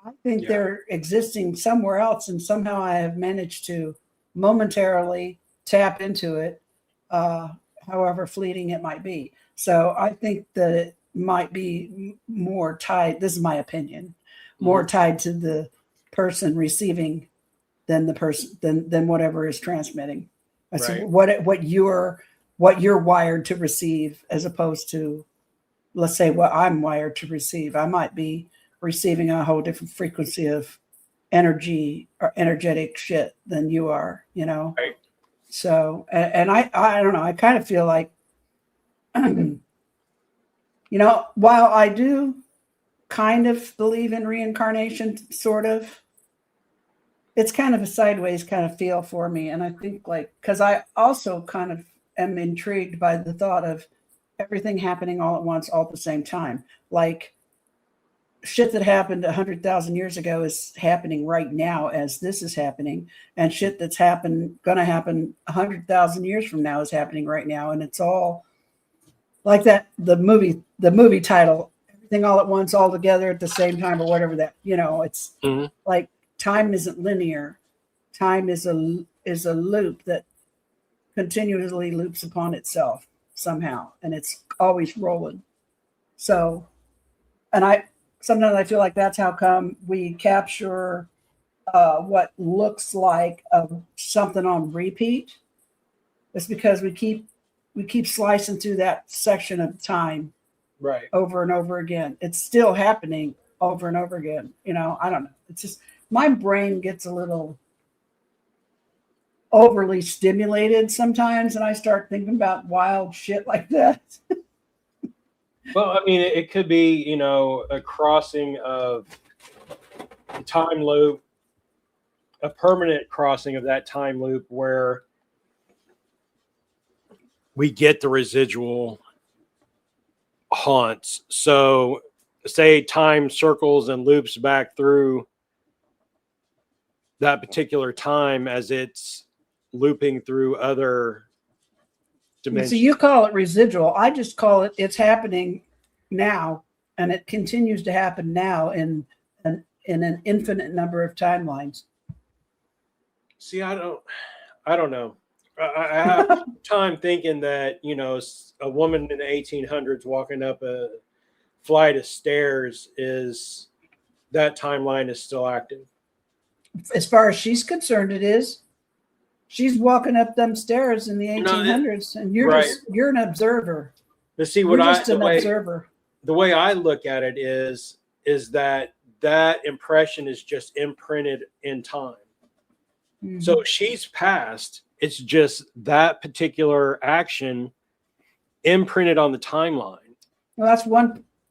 I think they're existing somewhere else, and somehow I have managed to momentarily tap into it, however fleeting it might be. So I think that it might be more tied. This is my opinion, more tied to the person receiving than the person than whatever is transmitting. That's Right. what you're wired to receive, as opposed to, let's say, what I'm wired to receive. I might be receiving a whole different frequency of energy or energetic shit than you are, Right. So, and I don't know, I kind of feel like, while I do kind of believe in reincarnation, sort of, it's kind of a sideways kind of feel for me. And I think, like, because I also kind of am intrigued by the thought of everything happening all at once, all at the same time. Like, shit that happened 100,000 years ago is happening right now as this is happening, and shit that's gonna happen 100,000 years from now is happening right now, and it's all like that. The movie title, Everything All at Once, All Together at the Same Time, or whatever that. It's like time isn't linear. Time is a loop that continuously loops upon itself somehow, and it's always rolling. So, and sometimes I feel like that's how come we capture what looks like something on repeat. It's because we keep slicing through that section of time, Right. over and over again. It's still happening over and over again. I don't know. It's just my brain gets a little overly stimulated sometimes, and I start thinking about wild shit like that. Well, I mean, it could be, a crossing of time loop, a permanent crossing of that time loop where we get the residual haunts. So say time circles and loops back through that particular time as it's looping through other dimensions. So you call it residual. I just call it, it's happening now, and it continues to happen now in an infinite number of timelines. See, I don't know. I have time thinking that, you know, a woman in the 1800s walking up a flight of stairs is that timeline is still active. As far as she's concerned, it is. She's walking up them stairs in the 1800s, and you're an observer. But see, you're just an observer. The way I look at it is that impression is just imprinted in time. Mm-hmm. So she's passed. It's just that particular action imprinted on the timeline. Well,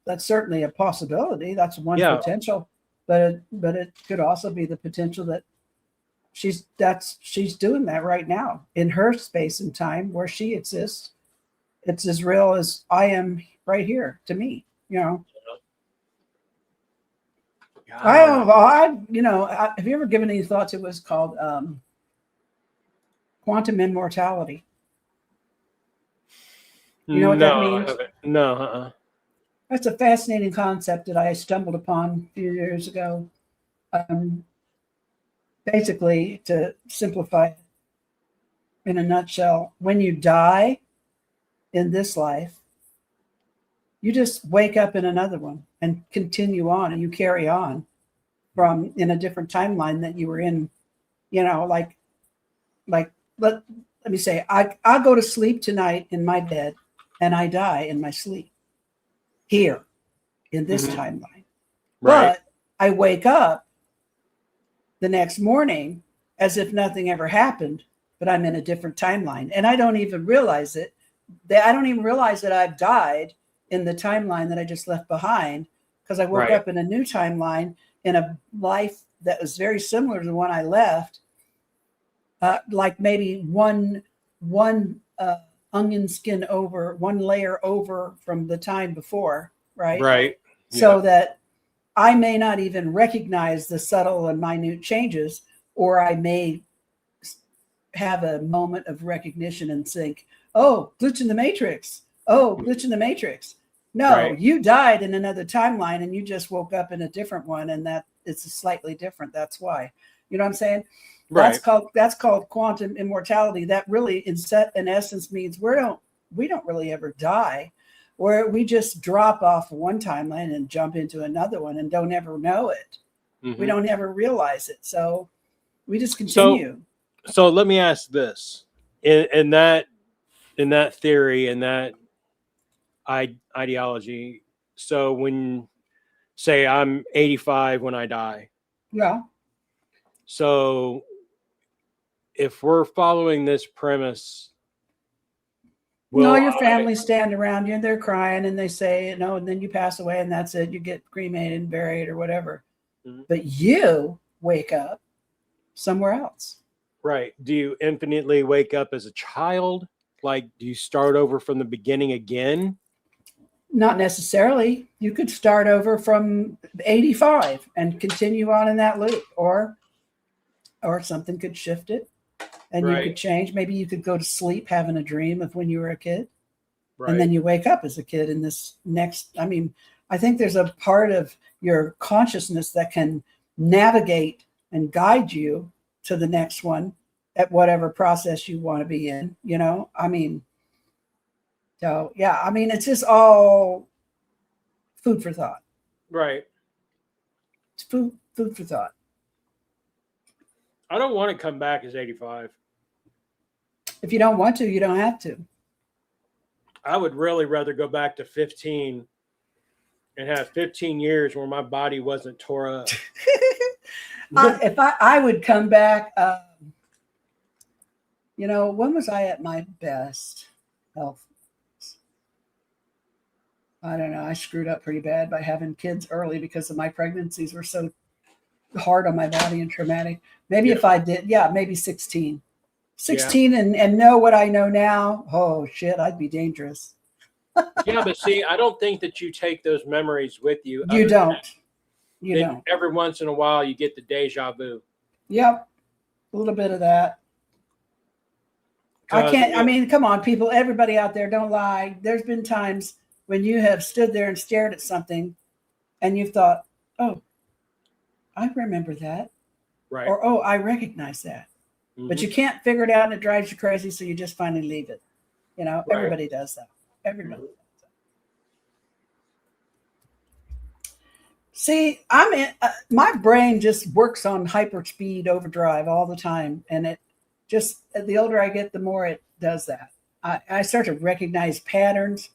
that's certainly a possibility. That's one potential, but it could also be the potential that she's doing that right now in her space and time where she exists. It's as real as I am right here to me, you know. Have you ever given any thought to what's called quantum immortality? You know what that means? No. That's a fascinating concept that I stumbled upon a few years ago. Basically, to simplify it in a nutshell, when you die in this life, you just wake up in another one and continue on, and you carry on from in a different timeline that you were in. You know, like let me say, I'll go to sleep tonight in my bed, and I die in my sleep here in this timeline. Right. But I wake up the next morning as if nothing ever happened, but I'm in a different timeline, and I don't even realize it. I don't even realize that I've died in the timeline that I just left behind, because I woke up in a new timeline in a life that was very similar to the one I left, like maybe one onion skin over, one layer over from the time before, right? Right. So that I may not even recognize the subtle and minute changes, or I may have a moment of recognition and think, oh, glitch in the matrix. Oh, glitch in the matrix. No, you died in another timeline and you just woke up in a different one, and that it's slightly different. That's why. You know what I'm saying? Right. That's called quantum immortality. That really in essence means we don't really ever die, where we just drop off one timeline and jump into another one and don't ever know it. Mm-hmm. We don't ever realize it. So we just continue. So let me ask this. In that theory, in that ideology, so when, say, I'm 85 when I die. Yeah. So if we're following this premise, your family stand around you and they're crying and they say, and then you pass away and that's it. You get cremated and buried or whatever. Mm-hmm. But you wake up somewhere else. Right. Do you infinitely wake up as a child? Like, do you start over from the beginning again? Not necessarily. You could start over from 85 and continue on in that loop, or something could shift it and you could change. Maybe you could go to sleep having a dream of when you were a kid, and then you wake up as a kid in this next. I mean, I think there's a part of your consciousness that can navigate and guide you to the next one at whatever process you want to be in, you know? I mean, so yeah, I mean, it's just all food for thought. Right. It's food for thought. I don't want to come back as 85. If you don't want to, you don't have to. I would really rather go back to 15 and have 15 years where my body wasn't tore up. If I would come back, when was I at my best health? I don't know. I screwed up pretty bad by having kids early because of my pregnancies were so hard on my body and traumatic. Maybe Yeah. if I did, maybe 16 and know what I know now. Oh shit, I'd be dangerous. Yeah, but see, I don't think that you take those memories with you. You don't. You Then don't. every once in a while, you get the deja vu. Yep. A little bit of that. I can't. I mean, come on, people. Everybody out there, don't lie. There's been times when you have stood there and stared at something, and you've thought, "Oh, I remember that," Right. or "Oh, I recognize that," but you can't figure it out, and it drives you crazy. So you just finally leave it. You know, Right. Everybody does that. Everybody. See, I'm in. My brain just works on hyper speed overdrive all the time, and it just the older I get, the more it does that. I start to recognize patterns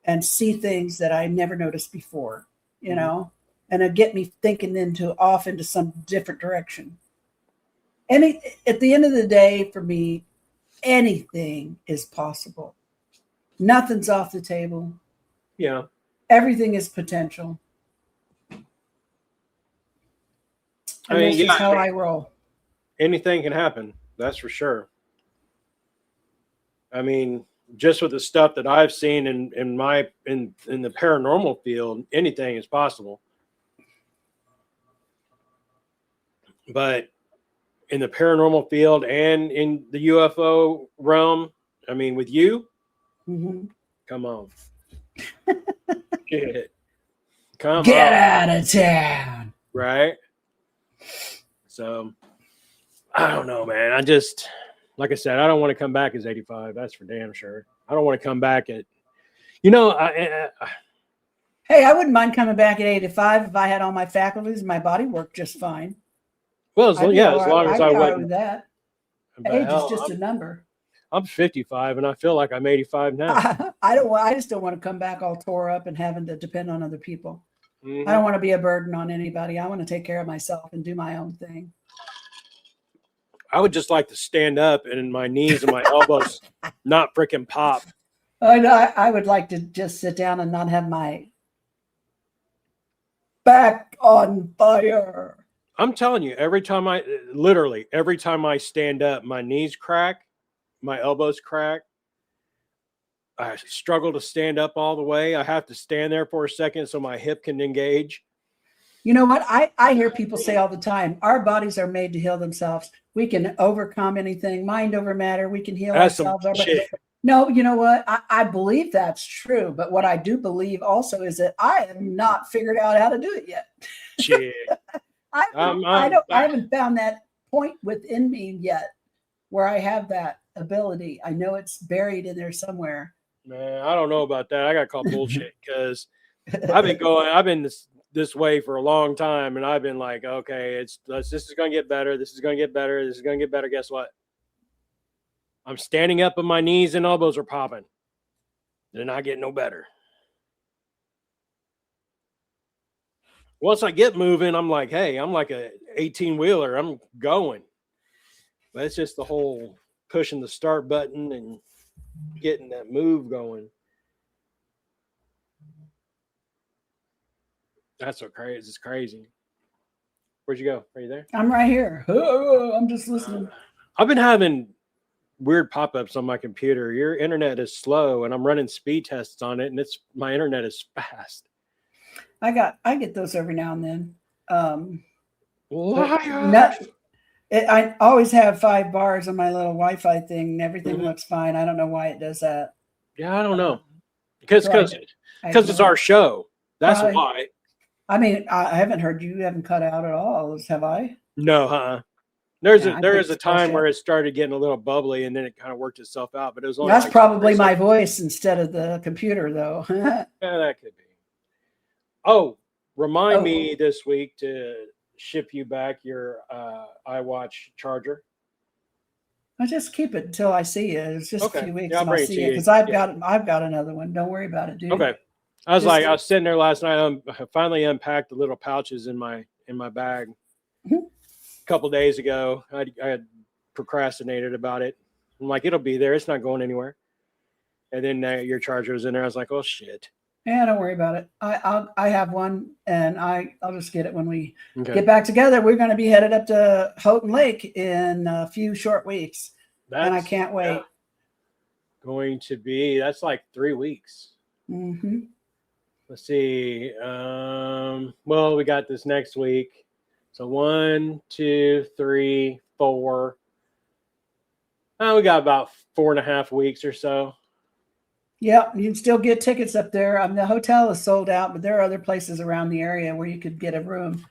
and see things that I never noticed before, you know, and it get me thinking off into some different direction. At the end of the day, for me, anything is possible. Nothing's off the table. Yeah. Everything is potential. And this is how I roll. Anything can happen. That's for sure. I mean, just with the stuff that I've seen in the paranormal field, anything is possible. But in the paranormal field and in the UFO realm, I mean, with you, come on. Get out of town. Right? So, I don't know, man. I just, like I said, I don't want to come back as 85. That's for damn sure. I don't want to come back at, hey, I wouldn't mind coming back at 85 if I had all my faculties and my body worked just fine. Well, as long as I wouldn't. That. Age is just a number. I'm 55 and I feel like I'm 85 now. I just don't want to come back all tore up and having to depend on other people. I don't want to be a burden on anybody. I want to take care of myself and do my own thing. I would just like to stand up and my knees and my elbows not freaking pop. I would like to just sit down and not have my back on fire. I'm telling you, every time I stand up, my knees crack, my elbows crack. I struggle to stand up all the way. I have to stand there for a second so my hip can engage. You know what? I hear people say all the time, our bodies are made to heal themselves. We can overcome anything, mind over matter. We can heal ourselves. No, you know what? I believe that's true. But what I do believe also is that I have not figured out how to do it yet. Shit. I haven't found that point within me yet where I have that ability. I know it's buried in there somewhere. Man, I don't know about that. I got called bullshit because I've been this way for a long time, and I've been like, okay, this is going to get better. This is going to get better. This is going to get better. Guess what? I'm standing up and my knees and elbows are popping. They're not getting no better. Once I get moving, I'm like, hey, I'm like a 18-wheeler. I'm going. But it's just the whole pushing the start button and getting that move going. That's so crazy. It's crazy. Where'd you go? Are you there? I'm right here. Oh, I'm just listening. I've been having weird pop-ups on my computer. Your internet is slow, and I'm running speed tests on it, and my internet is fast. I get those every now and then. I always have 5 bars on my little Wi-Fi thing, and everything looks fine. I don't know why it does that. Yeah, I don't know. Because it's our show. That's why. I mean, I haven't heard you haven't cut out at all, have I? No, there is a time where it started getting a little bubbly, and then it kind of worked itself out. But it was only that's probably my voice instead of the computer, though. Yeah, that could be. Oh, remind me this week to ship you back your iWatch charger. I'll just keep it until I see it. It's just a few weeks and I'll see it because I've got another one. Don't worry about it, dude. Okay. I was sitting there last night. I finally unpacked the little pouches in my bag. A couple days ago. I had procrastinated about it. I'm like, it'll be there. It's not going anywhere. And then your charger was in there. I was like, oh shit. Yeah, don't worry about it. I have one, and I'll just get it when we Okay. get back together. We're going to be headed up to Houghton Lake in a few short weeks, and I can't wait. Going to be, that's like 3 weeks. Mm-hmm. Let's see. Well, we got this next week. So 1, 2, 3, 4. We got about 4.5 weeks or so. Yep, you can still get tickets up there. The hotel is sold out, but there are other places around the area where you could get a room.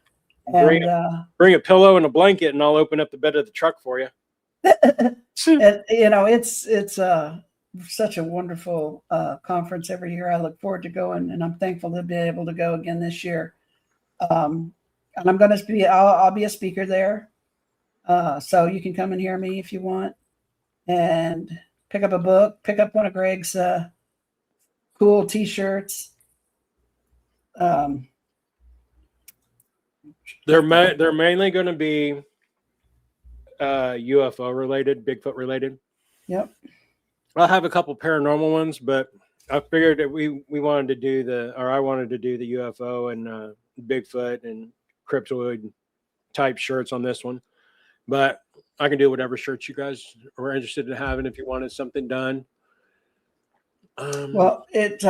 Bring a pillow and a blanket, and I'll open up the bed of the truck for you. It's such a wonderful conference every year. I look forward to going, and I'm thankful to be able to go again this year. And I'm going to be, I'll be a speaker there. So you can come and hear me if you want, and pick up a book, pick up one of Greg's cool t-shirts. They're mainly going to be UFO related, Bigfoot related. Yep. I'll have a couple paranormal ones, but I figured that I wanted to do the UFO and Bigfoot and cryptoid type shirts on this one. But I can do whatever shirts you guys are interested in having if you wanted something done. Well, it's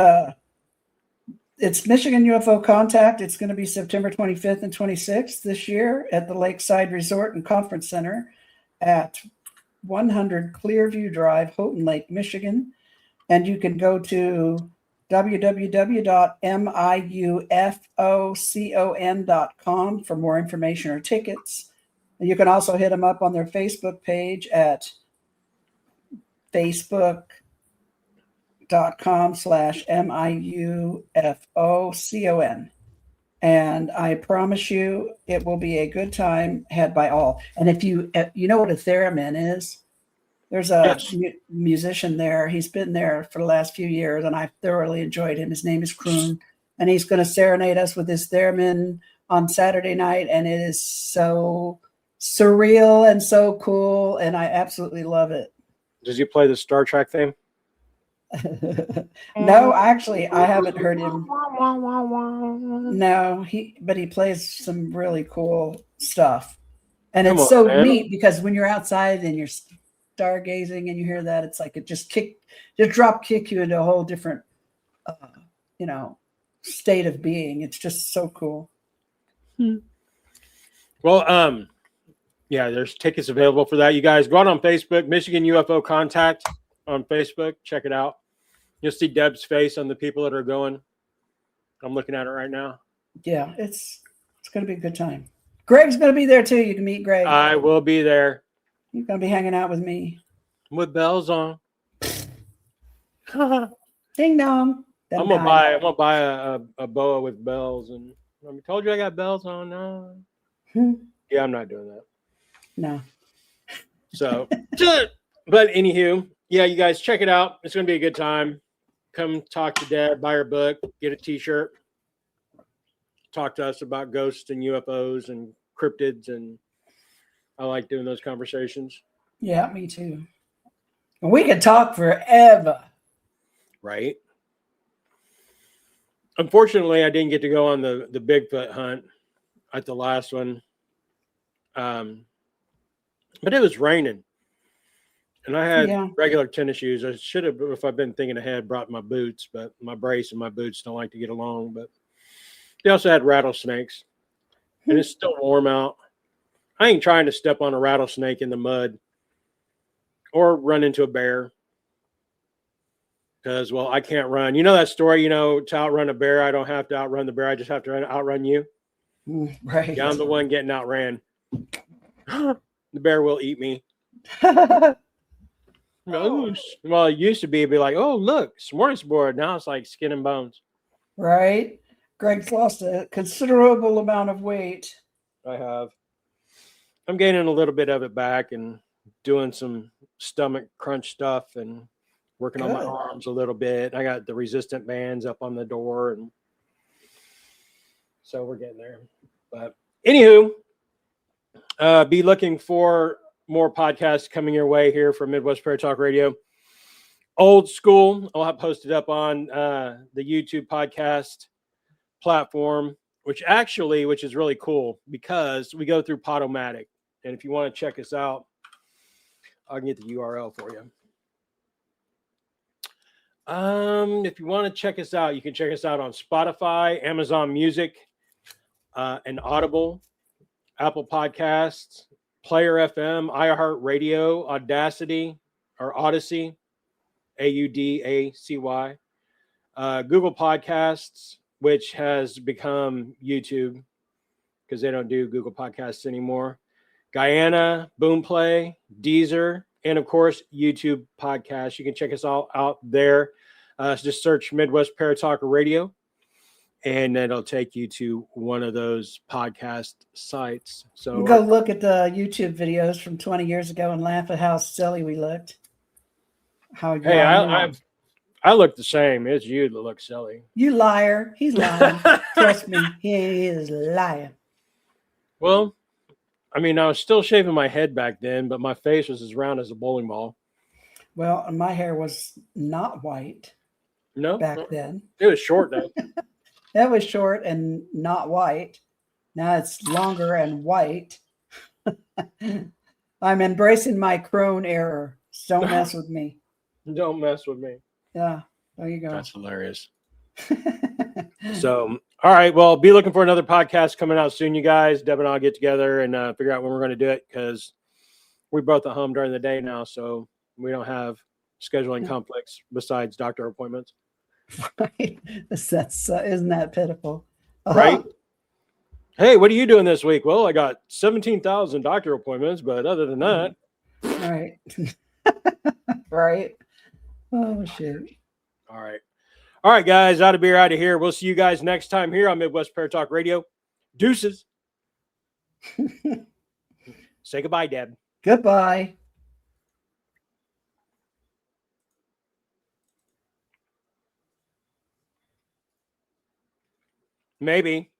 Michigan UFO Contact. It's going to be September 25th and 26th this year at the Lakeside Resort and Conference Center at 100 Clearview Drive, Houghton Lake, Michigan. And you can go to www.miufocon.com for more information or tickets. And you can also hit them up on their Facebook page at facebook.com/MIUFOCON. And I promise you, it will be a good time had by all. And if you know what a theremin is, there's a musician there. He's been there for the last few years, and I thoroughly enjoyed him. His name is Kroon, and he's going to serenade us with his theremin on Saturday night, and it is so surreal and so cool, and I absolutely love it. Does he play the Star Trek theme? No, actually, I haven't heard him. No, but he plays some really cool stuff, and it's so neat because when you're outside and you're stargazing and you hear that, it's like it just drop kick you into a whole different, state of being. It's just so cool. Well, yeah, there's tickets available for that. You guys go out on Facebook, Michigan UFO Contact on Facebook. Check it out. You'll see Deb's face on the people that are going. I'm looking at it right now. Yeah, it's going to be a good time. Greg's going to be there too. You can meet Greg. I will be there. You're going to be hanging out with me. With bells on. Ding dong. I'm gonna buy a boa with bells, and I told you I got bells on now. Yeah, I'm not doing that. No. So, but anywho, yeah, you guys check it out. It's gonna be a good time. Come talk to Deb, buy her book, get a t-shirt, talk to us about ghosts and UFOs and cryptids, and I like doing those conversations. Yeah, me too. We could talk forever. Right. Unfortunately, I didn't get to go on the Bigfoot hunt at the last one. But it was raining. And I had regular tennis shoes. I should have, if I've been thinking ahead, brought my boots, but my brace and my boots don't like to get along. But they also had rattlesnakes. And it's still warm out. I ain't trying to step on a rattlesnake in the mud or run into a bear. Because, well, I can't run. You know that story, to outrun a bear, I don't have to outrun the bear. I just have to outrun you. Right. Yeah, I'm the one getting outran. The bear will eat me. Well, it used to be like, oh, look, smorgasbord. Now it's like skin and bones. Right. Greg's lost a considerable amount of weight. I have. I'm gaining a little bit of it back and doing some stomach crunch stuff and working on my arms a little bit. I got the resistant bands up on the door, and so we're getting there. But anywho, be looking for more podcasts coming your way here from Midwest Prayer Talk Radio. old school. I'll have posted up on the YouTube podcast platform, which is really cool because we go through Podomatic. And if you want to check us out, I can get the URL for you. If you want to check us out, you can check us out on Spotify, Amazon Music, and Audible, Apple Podcasts, Player FM, iHeartRadio, Audacity, or Odyssey, AUDACY, Google Podcasts, which has become YouTube because they don't do Google Podcasts anymore, Guyana, Boomplay, Deezer, and of course, YouTube Podcasts. You can check us all out there. Just search Midwest Paranormal Talk Radio, and it'll take you to one of those podcast sites. So go look at the YouTube videos from 20 years ago and laugh at how silly we looked. I look the same. It's you that look silly. You liar. He's lying. Trust me, he is lying. Well, I mean, I was still shaving my head back then, but my face was as round as a bowling ball. Well, my hair was not white back then. It was short, though. That was short and not white. Now it's longer and white. I'm embracing my crone error. Don't mess with me. Don't mess with me. Yeah, there you go. That's hilarious. So, all right. Well, be looking for another podcast coming out soon, you guys. Deb and I'll get together and figure out when we're going to do it because we're both at home during the day now. So we don't have scheduling conflicts besides doctor appointments. Right. That's isn't that pitiful? Right. Hey, what are you doing this week? Well, I got 17,000 doctor appointments, but other than that. Right. Right. Oh, shoot. All right. All right, guys, out of here. We'll see you guys next time here on Midwest Paranormal Talk Radio. Deuces. Say goodbye, Deb. Goodbye. Maybe.